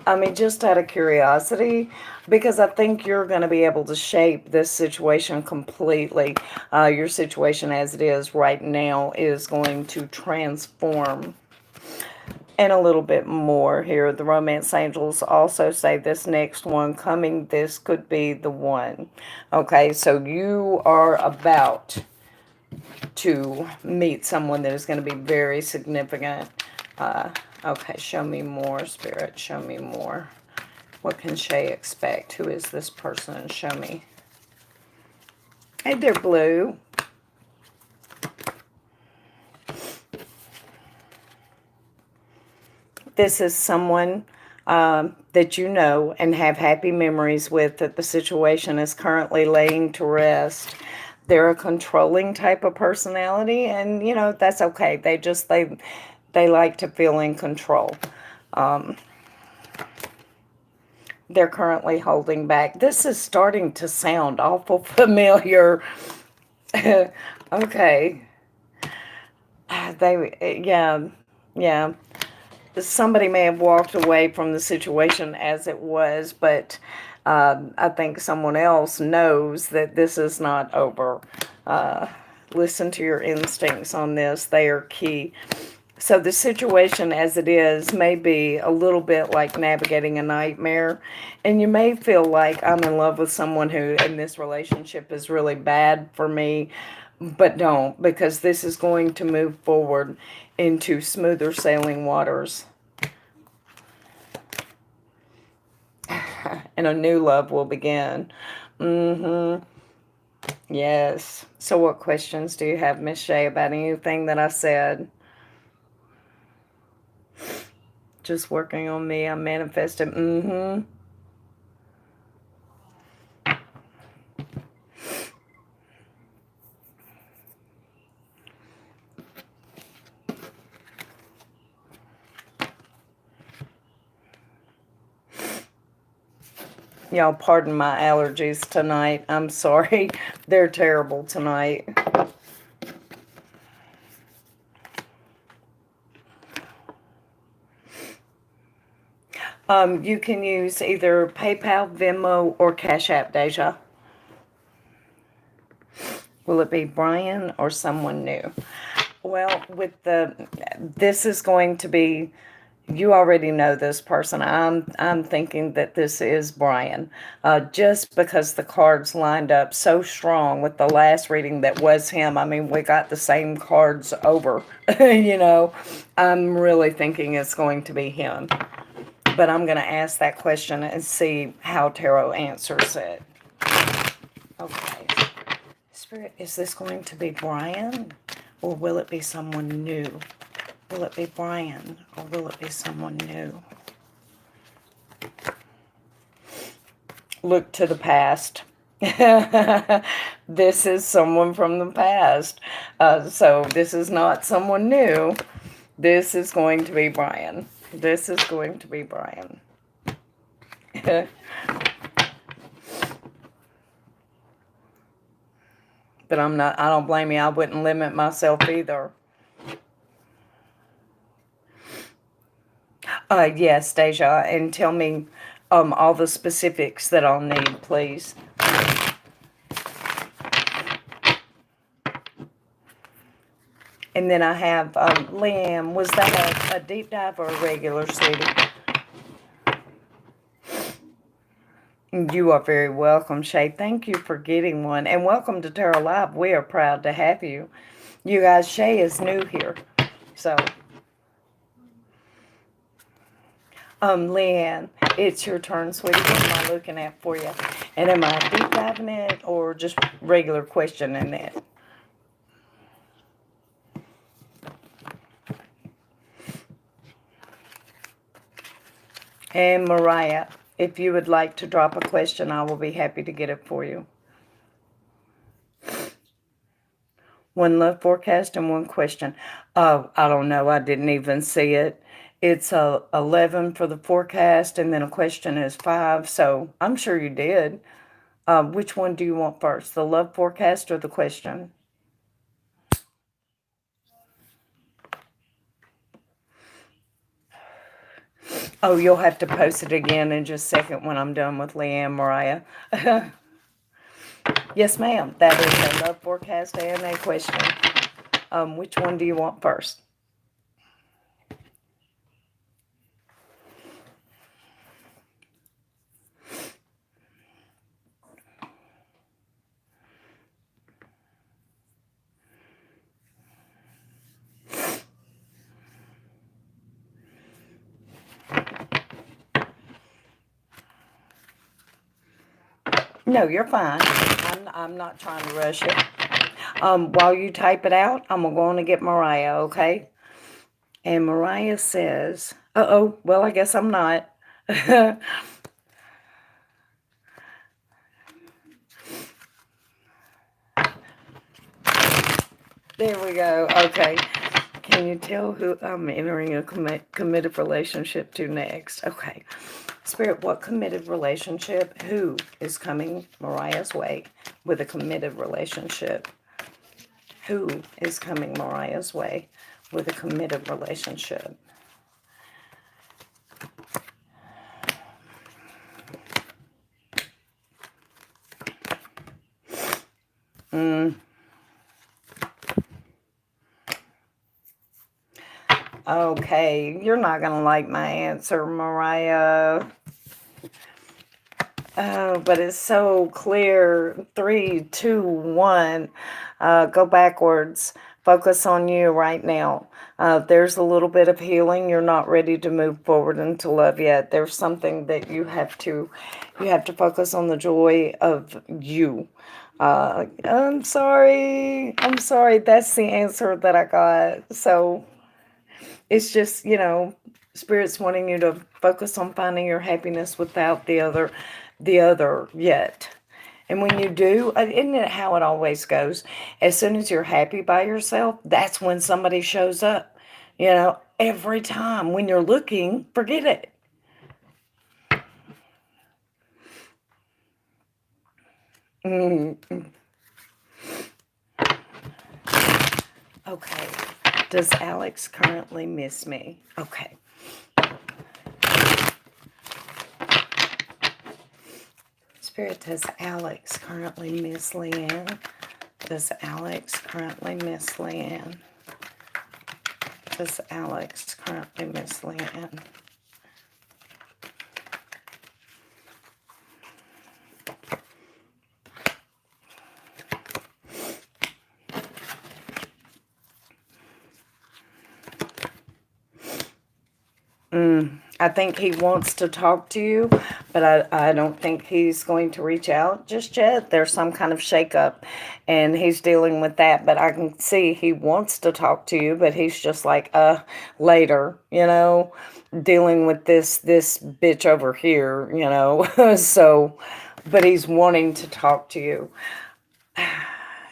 I mean, just out of curiosity, because I think you're going to be able to shape this situation completely. Your situation as it is right now is going to transform. And a little bit more here. The romance angels also say this next one coming, this could be the one. Okay, so you are about to meet someone that is going to be very significant. Okay, show me more, Spirit. Show me more. What can Shay expect? Who is this person? Show me. Hey there, Blue. This is someone that you know and have happy memories with, that the situation is currently laying to rest. They're a controlling type of personality, and that's okay. They like to feel in control. They're currently holding back. This is starting to sound awful familiar. Okay. Yeah. Somebody may have walked away from the situation as it was, but I think someone else knows that this is not over. Listen to your instincts on this. They are key. So the situation as it is may be a little bit like navigating a nightmare. And you may feel like I'm in love with someone who, and this relationship is really bad for me. But don't, because this is going to move forward into smoother sailing waters. And a new love will begin. Yes. So what questions do you have, Miss Shay, about anything that I said? Just working on me. I'm manifesting. Y'all pardon my allergies tonight. I'm sorry. They're terrible tonight. You can use either PayPal, Venmo, or Cash App, Deja. Will it be Brian or someone new? Well, this is going to be, you already know this person. I'm thinking that this is Brian, just because the cards lined up so strong with the last reading that was him. I mean, we got the same cards over, you know. I'm really thinking it's going to be him. But I'm going to ask that question and see how Tarot answers it. Okay. Spirit, is this going to be Brian? Or will it be someone new? Will it be Brian? Or will it be someone new? Look to the past. This is someone from the past. So this is not someone new. This is going to be Brian. This is going to be Brian. But I don't blame you. I wouldn't limit myself either. Yes, Deja, and tell me all the specifics that I'll need, please. And then I have Liam. Was that a deep dive or a regular, sweetie? You are very welcome, Shay. Thank you for getting one. And welcome to Tarot Live. We are proud to have you. You guys, Shay is new here. So, Leanne, it's your turn, sweetie. What am I looking at for you? And am I deep diving it or just regular questioning it? And Mariah, if you would like to drop a question, I will be happy to get it for you. One love forecast and one question. Oh, I don't know. I didn't even see it. It's 11 for the forecast, and then a question is 5. So I'm sure you did. Which one do you want first, the love forecast or the question? Oh, you'll have to post it again in just a second when I'm done with Leanne, Mariah. Yes, ma'am. That is a love forecast and a question. Which one do you want first? No, you're fine. I'm not trying to rush it. While you type it out, I'm going to get Mariah, okay? And Mariah says, uh-oh, well, I guess I'm not. There we go. Okay. Can you tell who I'm entering a committed relationship to next? Okay. Spirit, what committed relationship? Who is coming Mariah's way with a committed relationship? Who is coming Mariah's way with a committed relationship? Mm. Okay, you're not going to like my answer, Mariah. Oh, but it's so clear. 3, 2, 1. Go backwards. Focus on you right now. There's a little bit of healing. You're not ready to move forward into love yet. There's something that you have to focus on, the joy of you. I'm sorry. I'm sorry. That's the answer that I got. So it's just, Spirit's wanting you to focus on finding your happiness without the other yet. And when you do, isn't it how it always goes? As soon as you're happy by yourself, that's when somebody shows up. Every time when you're looking, forget it. Mm. Okay. Does Alex currently miss me? Okay. Spirit, does Alex currently miss Leanne? Does Alex currently miss Leanne? Does Alex currently miss Leanne? I think he wants to talk to you, but I don't think he's going to reach out just yet. There's some kind of shakeup, and he's dealing with that. But I can see he wants to talk to you, but he's just like, later, dealing with this bitch over here, So, but he's wanting to talk to you.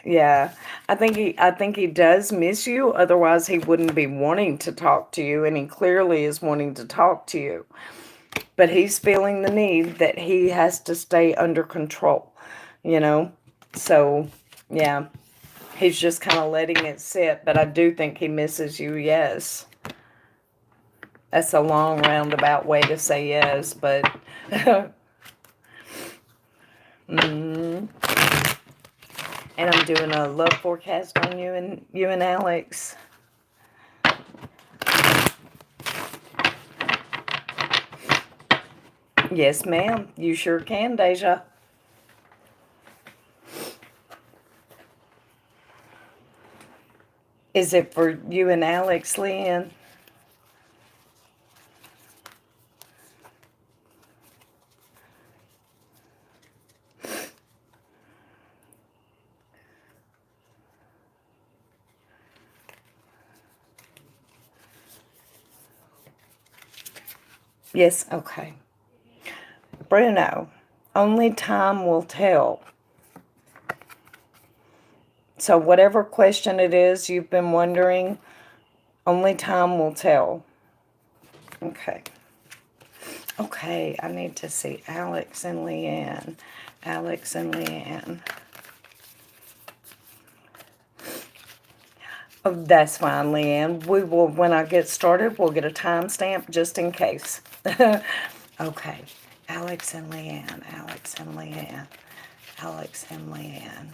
Yeah, I think he does miss you. Otherwise, he wouldn't be wanting to talk to you, and he clearly is wanting to talk to you. But he's feeling the need that he has to stay under control, So, yeah, he's just kind of letting it sit. But I do think he misses you, yes. That's a long roundabout way to say yes, but... mm. And I'm doing a love forecast on you and Alex. Yes, ma'am. You sure can, Deja. Is it for you and Alex, Leanne? Yes, okay. Bruno, only time will tell. So whatever question it is you've been wondering, only time will tell. Okay. Okay, I need to see Alex and Leanne. Alex and Leanne. Oh, that's fine, Leanne. We will, when I get started, we'll get a timestamp just in case. Okay. Alex and Leanne. Alex and Leanne. Alex and Leanne.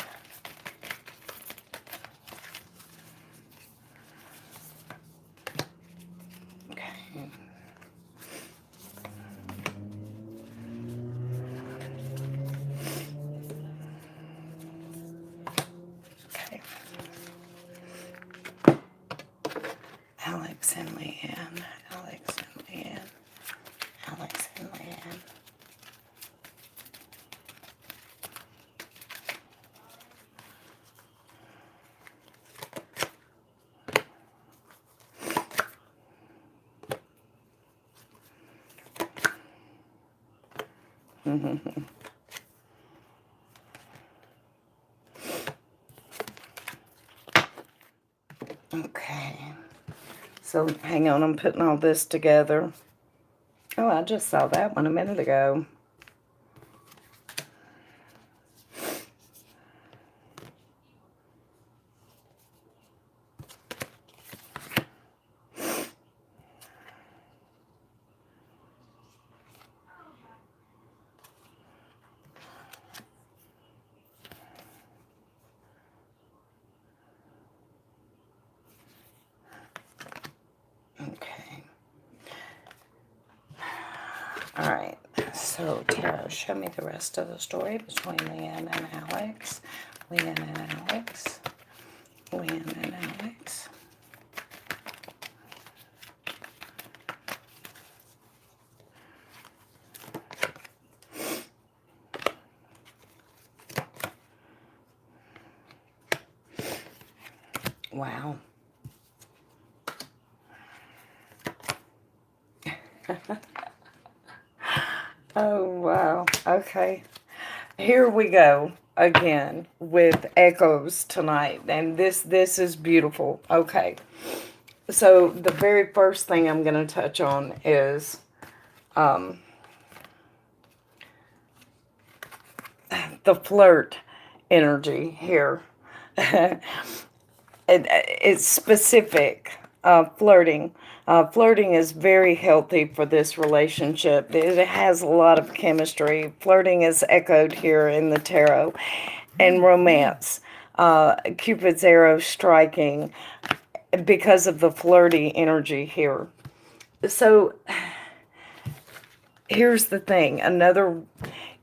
Okay. Okay. Alex and Leanne. Alex and Leanne. Alex and Leanne. Okay. So hang on, I'm putting all this together. Oh, I just saw that one a minute ago. So, Tarot, show me the rest of the story between Leanne and Alex. Leanne and Alex. Leanne and Alex. Wow. Oh, wow. Okay. Here we go again with echoes tonight. And this is beautiful. Okay. So the very first thing I'm going to touch on is the flirt energy here. It's specific. Flirting. Flirting is very healthy for this relationship. It has a lot of chemistry. Flirting is echoed here in the tarot. And romance. Cupid's arrow striking because of the flirty energy here. So here's the thing.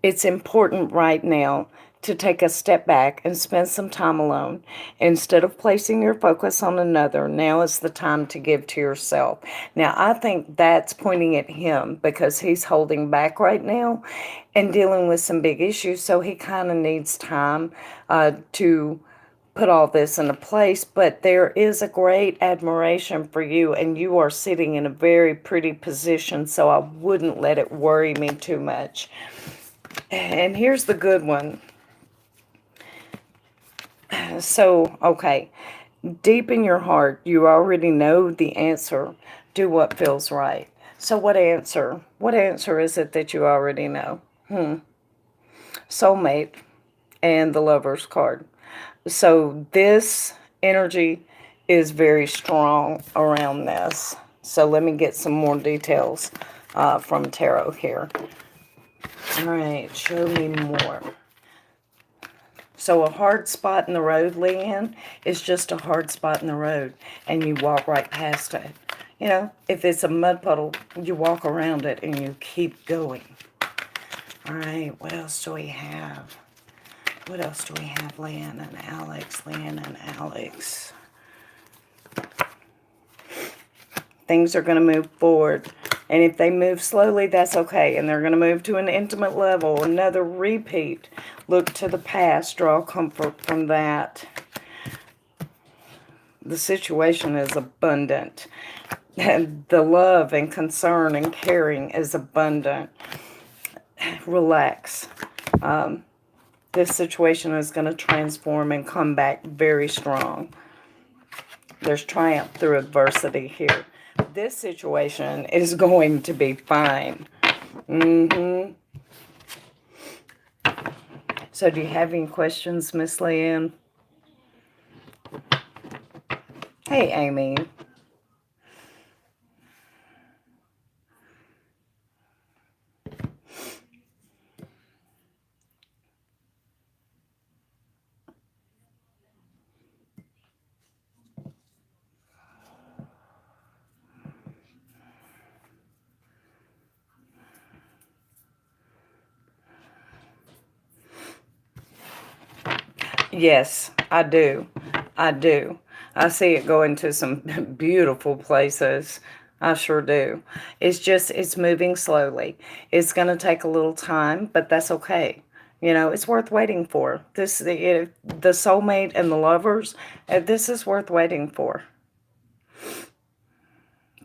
It's important right now to take a step back and spend some time alone. Instead of placing your focus on another, now is the time to give to yourself. Now, I think that's pointing at him because he's holding back right now and dealing with some big issues, so he kind of needs time to put all this into place. But there is a great admiration for you, and you are sitting in a very pretty position, so I wouldn't let it worry me too much. And here's the good one. So, okay, deep in your heart, you already know the answer. Do what feels right. So what answer? What answer is it that you already know? Soulmate and the Lover's card. So this energy is very strong around this. So let me get some more details from tarot here. All right, show me more. So a hard spot in the road, Leanne, is just a hard spot in the road, and you walk right past it. You know, if it's a mud puddle, you walk around it and you keep going. All right, what else do we have? What else do we have, Leanne and Alex? Leanne and Alex. Things are going to move forward. And if they move slowly, that's okay. And they're going to move to an intimate level. Another repeat. Look to the past. Draw comfort from that. The situation is abundant. And the love and concern and caring is abundant. Relax. This situation is going to transform and come back very strong. There's triumph through adversity here. This situation is going to be fine. So do you have any questions, Miss Leanne? Hey, Amy. Yes, I do. I do. I see it going to some beautiful places. I sure do. It's moving slowly. It's going to take a little time, but that's okay. You know, it's worth waiting for. The soulmate and the lovers, this is worth waiting for.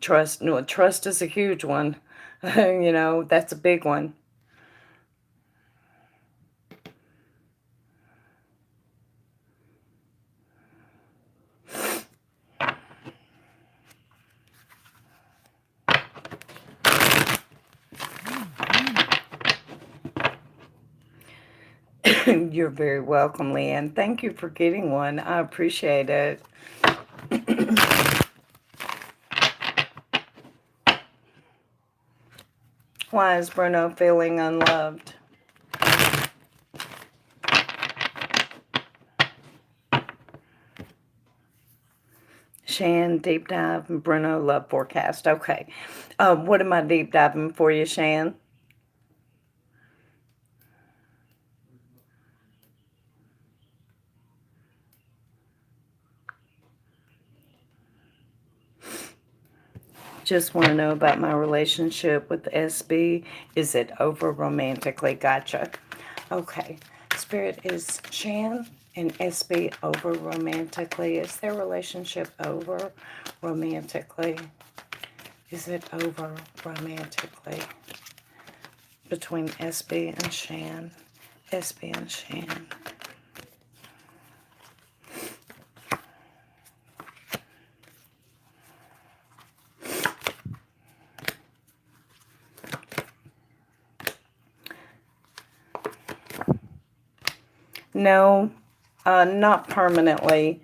Trust, no, trust is a huge one. You know, that's a big one. You're very welcome, Leanne. Thank you for getting one. I appreciate it. Why is Bruno feeling unloved? Shan, deep dive, Bruno, love forecast. Okay. What am I deep diving for you, Shan? Just want to know about my relationship with SB. Is it over romantically? Gotcha. Okay. Spirit, is Shan and SB over romantically? Is their relationship over romantically? Is it over romantically between SB and Shan? SB and Shan. No, not permanently.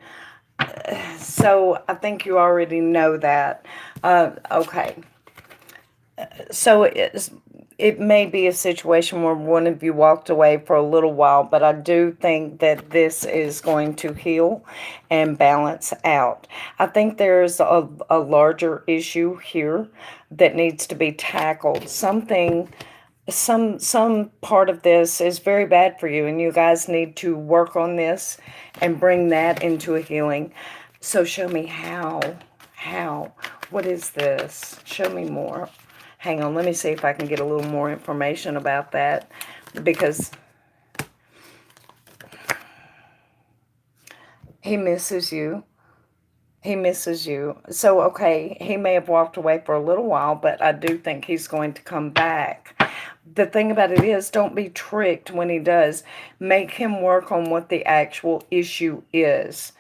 So I think you already know that. Okay. So it may be a situation where one of you walked away for a little while, but I do think that this is going to heal and balance out. I think there's a larger issue here that needs to be tackled. Some part of this is very bad for you, and you guys need to work on this and bring that into a healing. So show me how, what is this? Show me more. Hang on, let me see if I can get a little more information about that, because he misses you. He misses you. So, okay, he may have walked away for a little while, but I do think he's going to come back. The thing about it is, don't be tricked when he does. Make him work on what the actual issue is.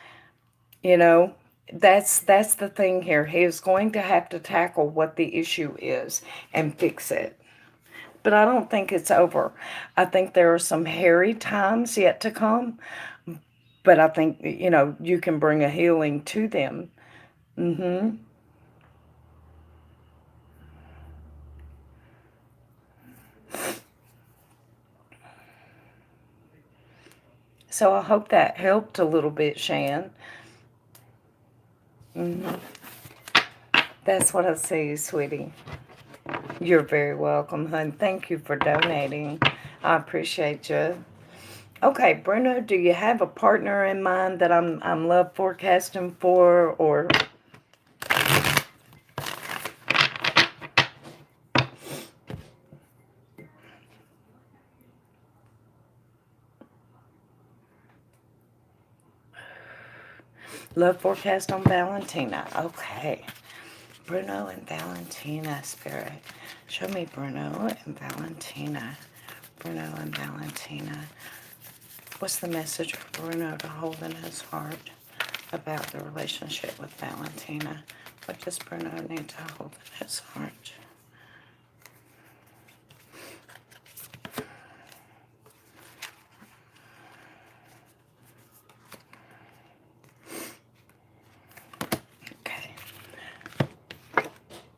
You know, that's the thing here. He is going to have to tackle what the issue is and fix it. But I don't think it's over. I think there are some hairy times yet to come. But I think, you can bring a healing to them. Mm-hmm. So I hope that helped a little bit, Shan. Mm-hmm. That's what I see, sweetie. You're very welcome, hon. Thank you for donating. I appreciate you. Okay, Bruno, do you have a partner in mind that I'm love forecasting for, or love forecast on Valentina? Okay. Bruno and Valentina, Spirit. Show me Bruno and Valentina. Bruno and Valentina. What's the message for Bruno to hold in his heart about the relationship with Valentina? What does Bruno need to hold in his heart? Okay.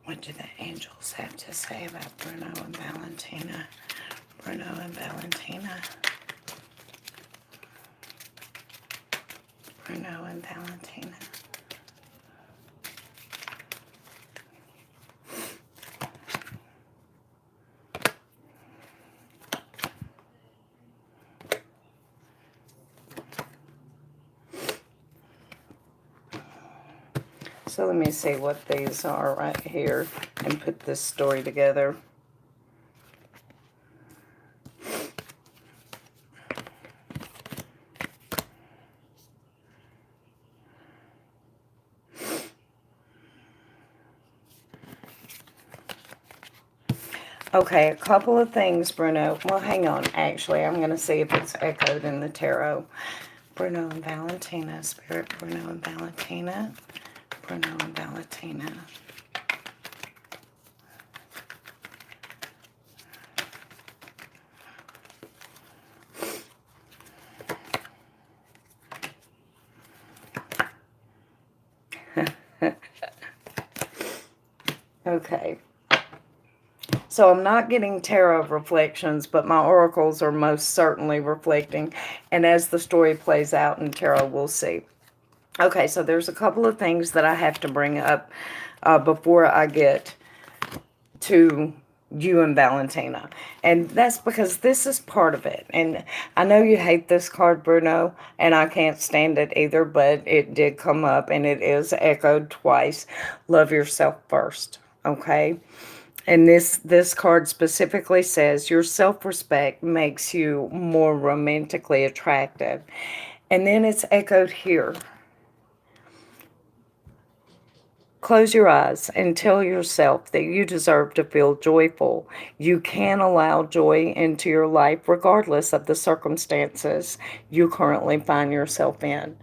What do the angels have to say about Bruno and Valentina? Bruno and Valentina. Bruno and Valentina. So let me see what these are right here and put this story together. Okay, a couple of things, Bruno. Well, hang on. Actually, I'm going to see if it's echoed in the tarot. Bruno and Valentina, Spirit, Bruno and Valentina. Bruno and Valentina. Okay. So I'm not getting tarot reflections, but my oracles are most certainly reflecting. And as the story plays out in tarot, we'll see. Okay, so there's a couple of things that I have to bring up before I get to you and Valentina. And that's because this is part of it. And I know you hate this card, Bruno, and I can't stand it either, but it did come up and it is echoed twice. Love yourself first. okay? And this card specifically says your self-respect makes you more romantically attractive. And then it's echoed here. Close your eyes and tell yourself that you deserve to feel joyful. You can allow joy into your life regardless of the circumstances you currently find yourself in.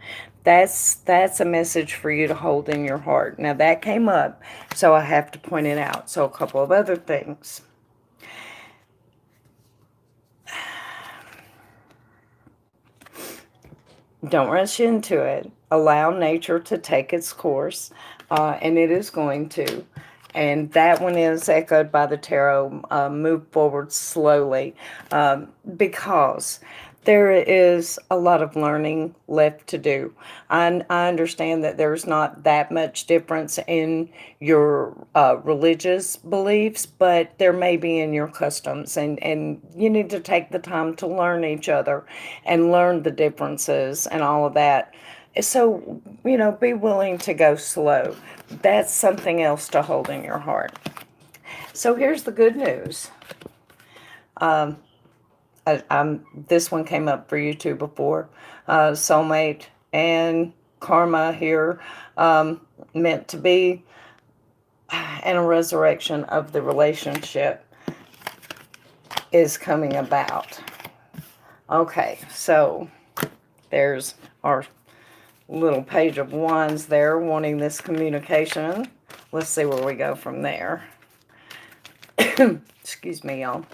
That's a message for you to hold in your heart. Now that came up, so I have to point it out. So a couple of other things. Don't rush into it. Allow nature to take its course, and it is going to. And that one is echoed by the tarot. Move forward slowly, because there is a lot of learning left to do. I understand that there's not that much difference in your religious beliefs, but there may be in your customs, and you need to take the time to learn each other and learn the differences and all of that. So, be willing to go slow. That's something else to hold in your heart. So here's the good news. This one came up for you too before. Soulmate and karma here, meant to be, and a resurrection of the relationship is coming about. Okay, so there's our little page of wands there wanting this communication. Let's see where we go from there. Excuse me, y'all.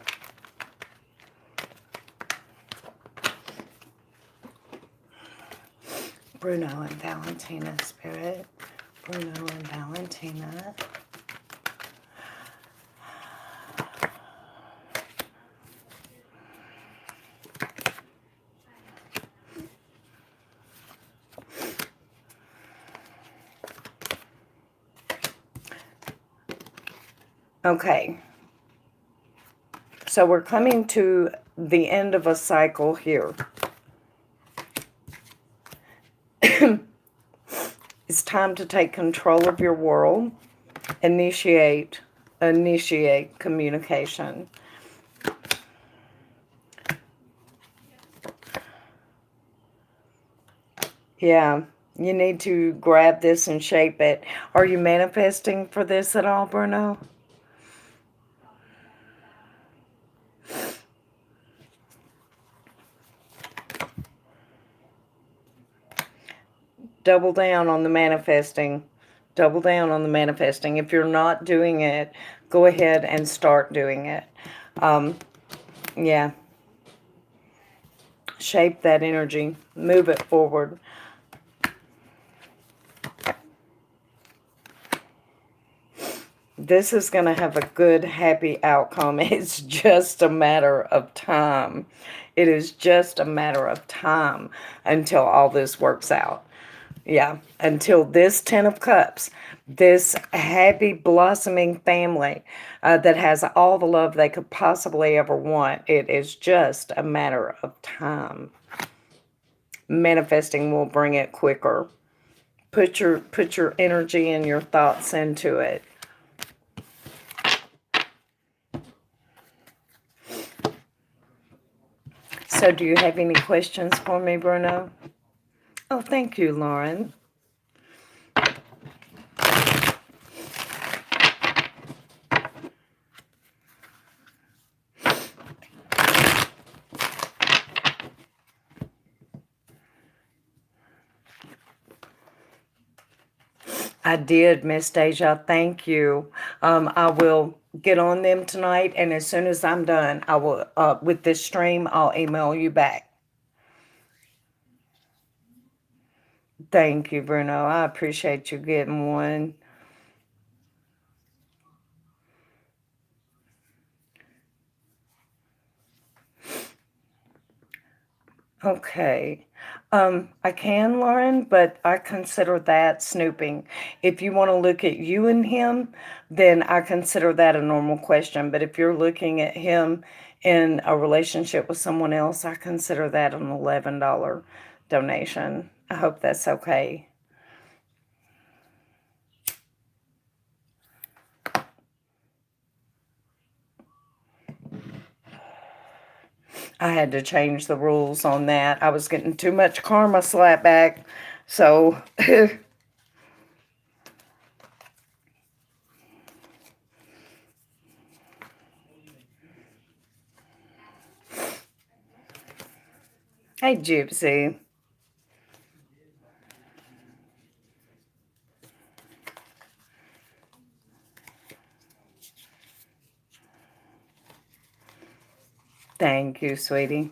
Bruno and Valentina, Spirit. Bruno and Valentina. Okay. So we're coming to the end of a cycle here. It's time to take control of your world. Initiate communication. Yeah, you need to grab this and shape it. Are you manifesting for this at all, Bruno? Double down on the manifesting. Double down on the manifesting. If you're not doing it, go ahead and start doing it. Yeah. Shape that energy. Move it forward. This is going to have a good, happy outcome. It's just a matter of time. It is just a matter of time until all this works out. Yeah, until this 10 of Cups, this happy, blossoming family that has all the love they could possibly ever want, it is just a matter of time. Manifesting will bring it quicker. Put your energy and your thoughts into it. So do you have any questions for me, Bruno? Oh, thank you, Lauren. I did, Miss Deja. Thank you. I will get on them tonight, and as soon as I'm done, I will, with this stream, I'll email you back. Thank you, Bruno. I appreciate you getting one. Okay. I can, Lauren, but I consider that snooping. If you want to look at you and him, then I consider that a normal question. But if you're looking at him in a relationship with someone else, I consider that an $11 donation. I hope that's okay. I had to change the rules on that. I was getting too much karma slap back. So, hey, Gypsy. Thank you, sweetie.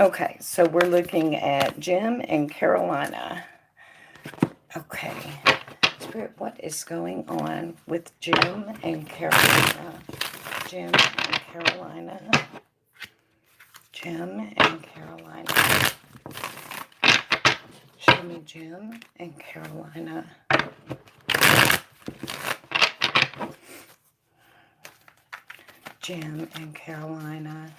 Okay, so we're looking at Jim and Carolina. Okay. Spirit, what is going on with Jim and Carolina? Jim and Carolina. Jim and Carolina. Show me Jim and Carolina. Jim and Carolina.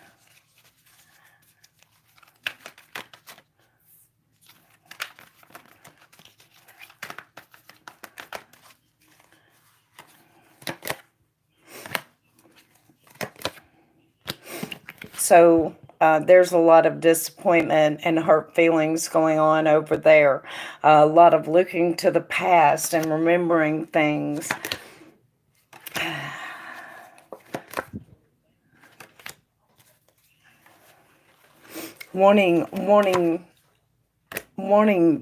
So there's a lot of disappointment and hurt feelings going on over there. A lot of looking to the past and remembering things. Wanting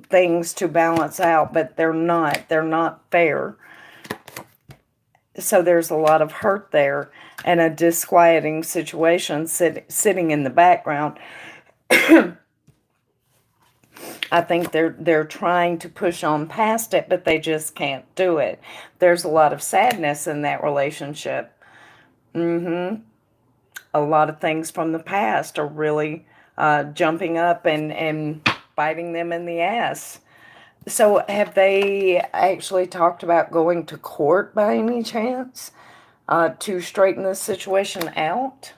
things to balance out, but they're not. They're not fair. So there's a lot of hurt there and a disquieting situation sitting in the background. I think they're trying to push on past it, but they just can't do it. There's a lot of sadness in that relationship. A lot of things from the past are really jumping up and biting them in the ass. So have they actually talked about going to court by any chance to straighten this situation out?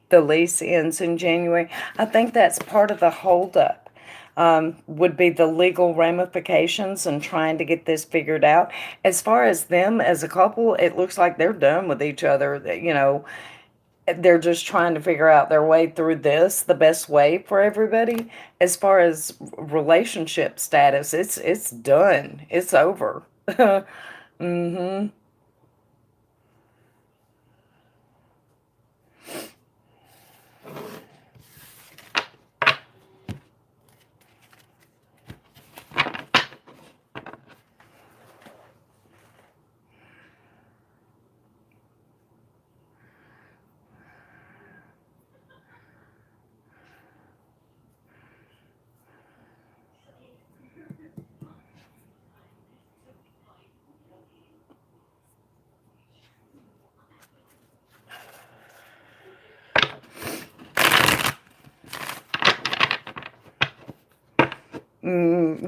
The lease ends in January. I think that's part of the holdup. Would be the legal ramifications and trying to get this figured out. As far as them as a couple, it looks like they're done with each other. You know, they're just trying to figure out their way through this the best way for everybody. As far as relationship status, it's done. It's over. Mm-hmm.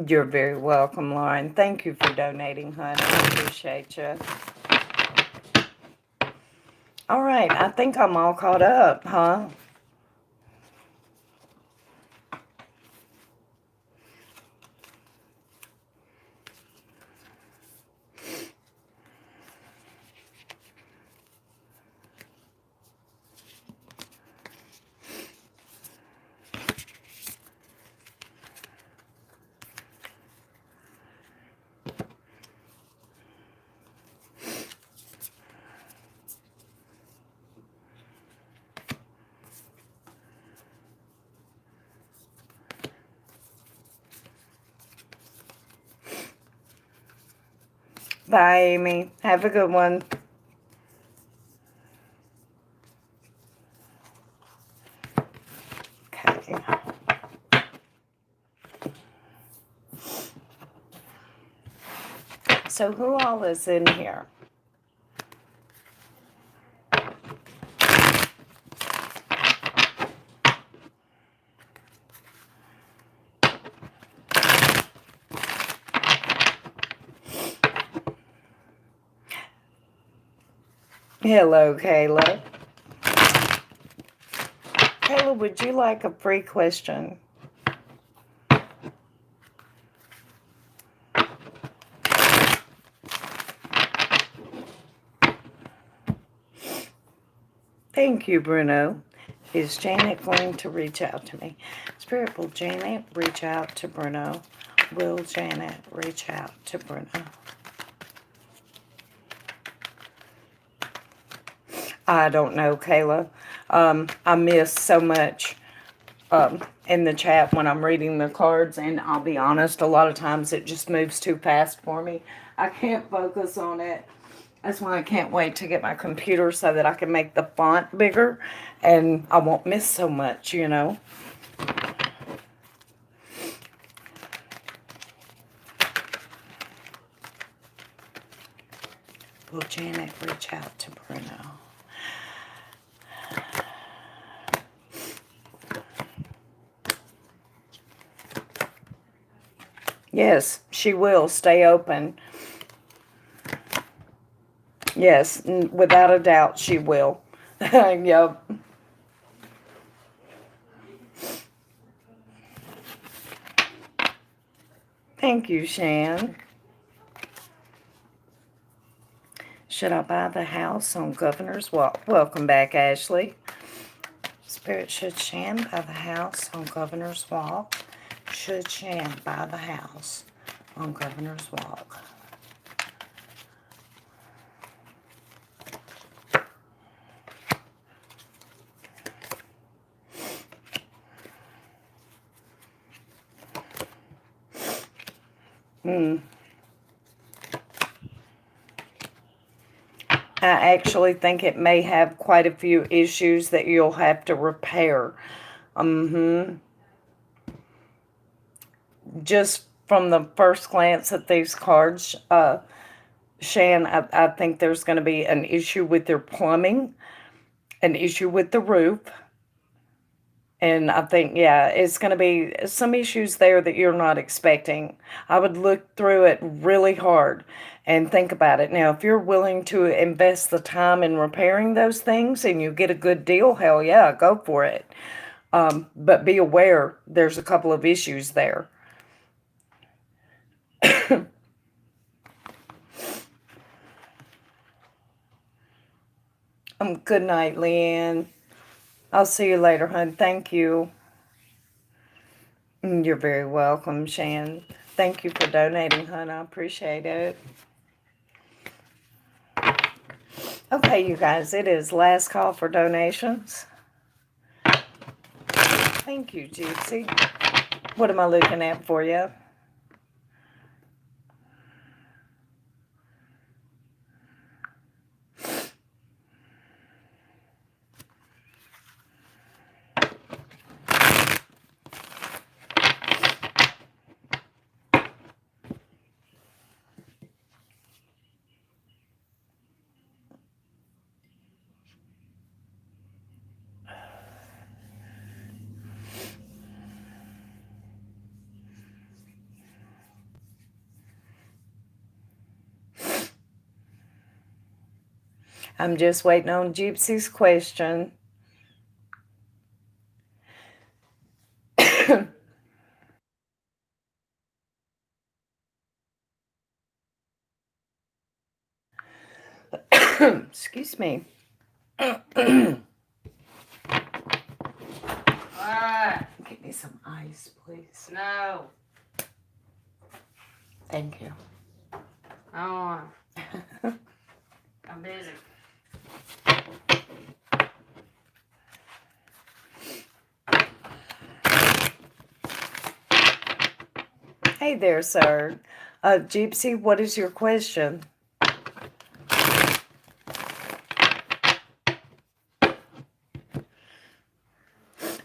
You're very welcome, Lauren. Thank you for donating, honey. I appreciate you. All right, I think I'm all caught up, huh? Bye, Amy. Have a good one. Okay. So who all is in here? Hello, Kayla. Kayla, would you like a free question? Thank you, Bruno. Is Janet going to reach out to me? Spirit, will Janet reach out to Bruno? Will Janet reach out to Bruno? I don't know, Kayla. I miss so much in the chat when I'm reading the cards, and I'll be honest, a lot of times it just moves too fast for me. I can't focus on it. That's why I can't wait to get my computer so that I can make the font bigger and I won't miss so much, you know. Will Janet reach out to Bruno? Yes, she will. Stay open. Yes, without a doubt, she will. Yep. Thank you, Shan. Should I buy the house on Governor's Walk? Welcome back, Ashley. Spirit, should Shan buy the house on Governor's Walk? Should Shan buy the house on Governor's Walk? I actually think it may have quite a few issues that you'll have to repair. Just from the first glance at these cards, Shan, I think there's going to be an issue with your plumbing, an issue with the roof. And I think, yeah, it's going to be some issues there that you're not expecting. I would look through it really hard and think about it. Now, if you're willing to invest the time in repairing those things and you get a good deal, hell yeah, go for it. But be aware there's a couple of issues there. Good night, Leanne. I'll see you later, hon. Thank you. You're very welcome, Shan. Thank you for donating, hon. I appreciate it. Okay, you guys, it is last call for donations. Thank you, Gypsy. What am I looking at for you? I'm just waiting on Gypsy's question. Excuse me. Get me some ice, please. No. Thank you. I don't want to. I'm busy. Hey there, sir. Gypsy, what is your question?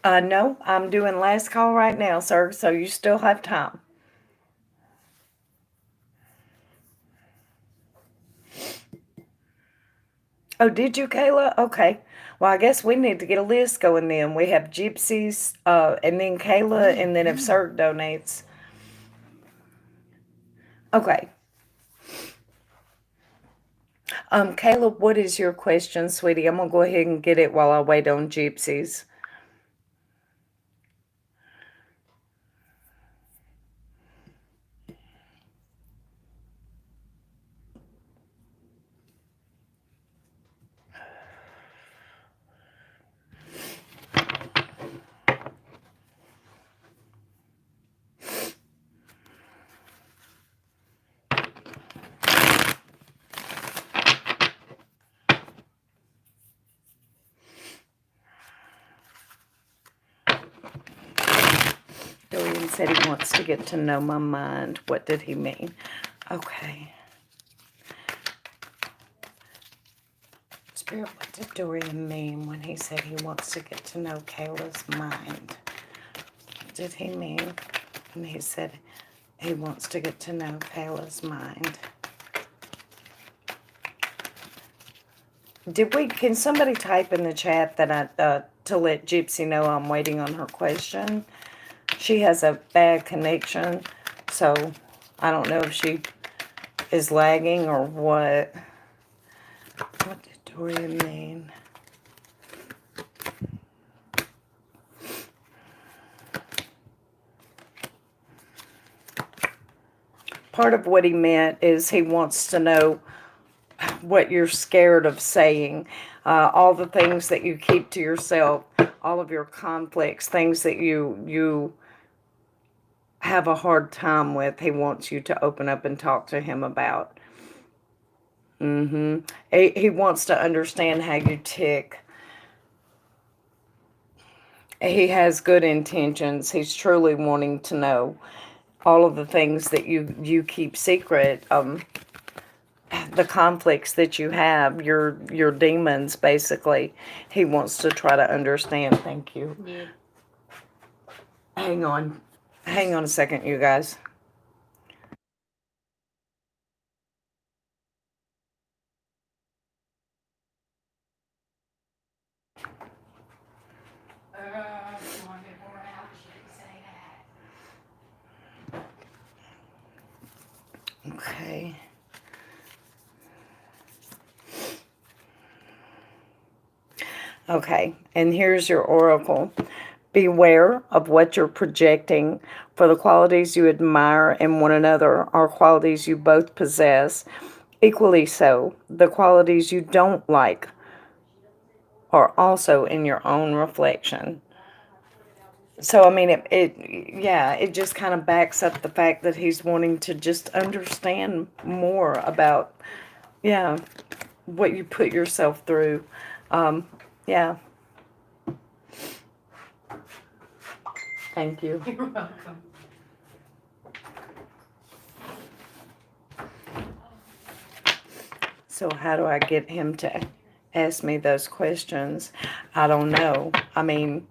No, I'm doing last call right now, sir, so you still have time. Oh, did you, Kayla? Okay. Well, I guess we need to get a list going then. We have Gypsies, and then Kayla, and then if Sir donates. Okay. Caleb, what is your question, sweetie? I'm going to go ahead and get it while I wait on Gypsies. Dorian said he wants to get to know my mind. What did he mean? Okay. Spirit, what did Dorian mean when he said he wants to get to know Kayla's mind? What did he mean when he said he wants to get to know Kayla's mind? Can somebody type in the chat that to let Gypsy know I'm waiting on her question? She has a bad connection, so I don't know if she is lagging or what. What did Dorian mean? Part of what he meant is he wants to know what you're scared of saying, all the things that you keep to yourself, all of your conflicts, things that you have a hard time with. He wants you to open up and talk to him about. He wants to understand how you tick. He has good intentions. He's truly wanting to know all of the things that you keep secret. The conflicts that you have, your demons, basically. He wants to try to understand. Thank you. Yeah. Hang on a second, you guys. Okay. Okay, and here's your oracle. Beware of what you're projecting, for the qualities you admire in one another are qualities you both possess. Equally so, the qualities you don't like are also in your own reflection. So, I mean, it just kind of backs up the fact that he's wanting to just understand more about, yeah, what you put yourself through. Yeah. Thank you. You're welcome. So how do I get him to ask me those questions? I don't know. I mean,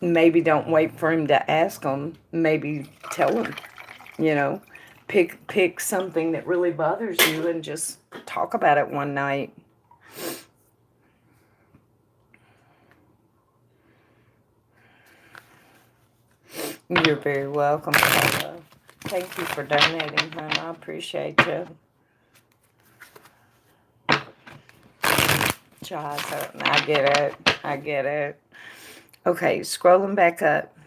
maybe don't wait for him to ask them. Maybe tell him, pick something that really bothers you and just talk about it one night. You're very welcome, Paula. Thank you for donating, hon. I appreciate you. I get it. Okay, scrolling back up.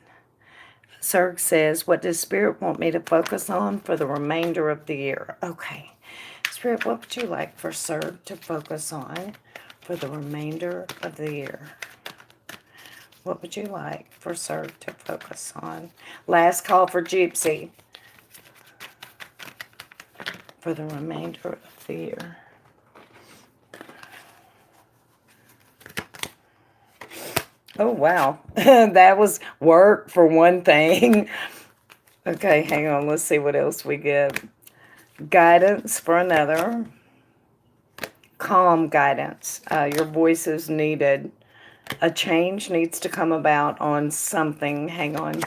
Serg says, what does Spirit want me to focus on for the remainder of the year? Okay. Spirit, what would you like for Serg to focus on for the remainder of the year? What would you like for Serg to focus on? Last call for Gypsy for the remainder of the year. Oh, wow. That was work for one thing. Okay, hang on. Let's see what else we get. Guidance for another. Calm guidance. Your voice is needed. A change needs to come about on something. Hang on.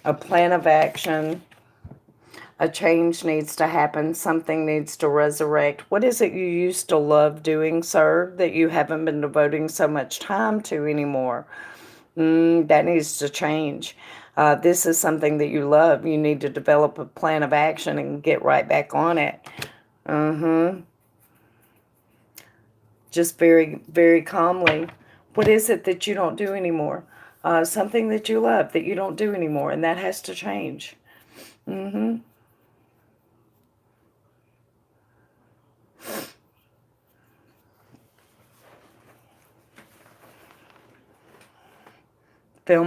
A plan of action. A change needs to happen. Something needs to resurrect. What is it you used to love doing, sir, that you haven't been devoting so much time to anymore? That needs to change. This is something that you love. You need to develop a plan of action and get right back on it. Just very, very calmly. What is it that you don't do anymore? Something that you love that you don't do anymore, and that has to change. Film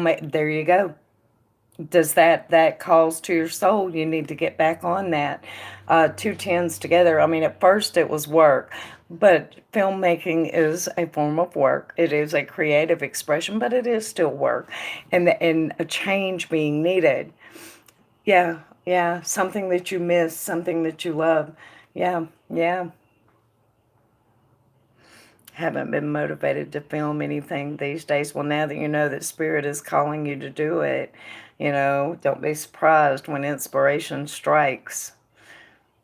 it. There you go. Does that calls to your soul? You need to get back on that. Two tens together. I mean, at first it was work, but filmmaking is a form of work. It is a creative expression, but it is still work, and a change being needed. Yeah, yeah, something that you miss, something that you love. Yeah, yeah. Haven't been motivated to film anything these days. Well, now that you know that Spirit is calling you to do it, don't be surprised when inspiration strikes.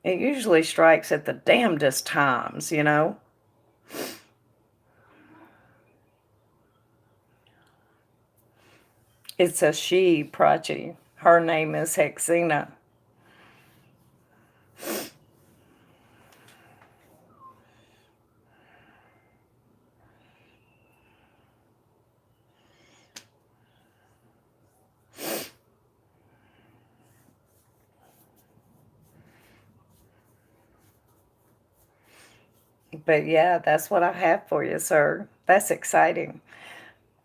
It usually strikes at the damnedest times. It's a she, Prachi. Her name is Hexina. But yeah, that's what I have for you, sir. That's exciting.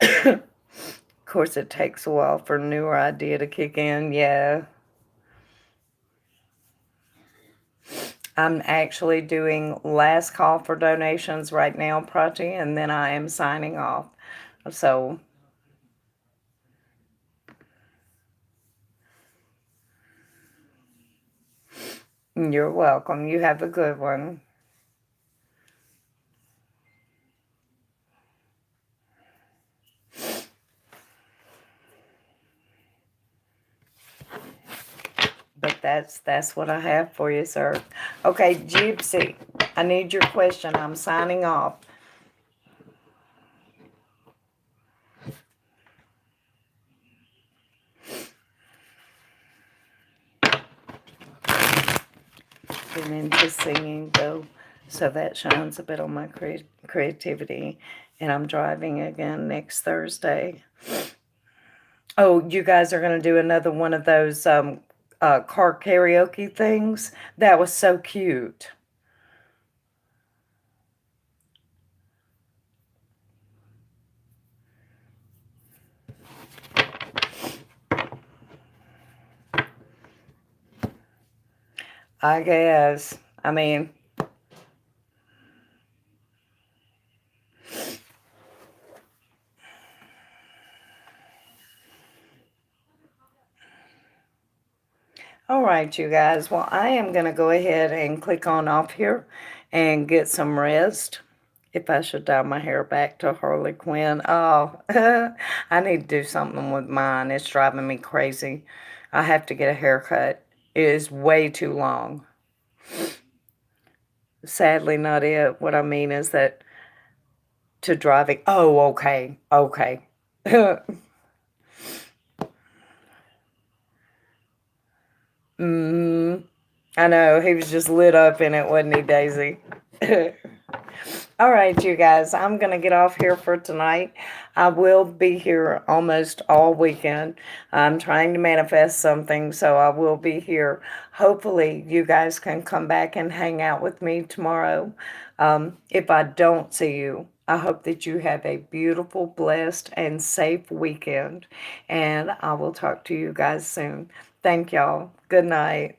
Of course, it takes a while for a newer idea to kick in. Yeah. I'm actually doing last call for donations right now, Prati, and then I am signing off. So you're welcome. You have a good one. But that's what I have for you, sir. Okay, Gypsy, I need your question. I'm signing off. Get into singing though, so that shines a bit on my creativity. And I'm driving again next Thursday. Oh, you guys are going to do another one of those car karaoke things? That was so cute. I guess. I mean, all right, you guys. Well, I am going to go ahead and click on off here and get some rest. If I should dye my hair back to Harley Quinn. Oh, I need to do something with mine. It's driving me crazy. I have to get a haircut. It is way too long. Sadly, not it. What I mean is that to driving. Oh, okay. Okay. I know. He was just lit up in it, wasn't he, Daisy? All right, you guys, I'm going to get off here for tonight. I will be here almost all weekend. I'm trying to manifest something, so I will be here. Hopefully, you guys can come back and hang out with me tomorrow. If I don't see you, I hope that you have a beautiful, blessed, and safe weekend. And I will talk to you guys soon. Thank y'all. Good night.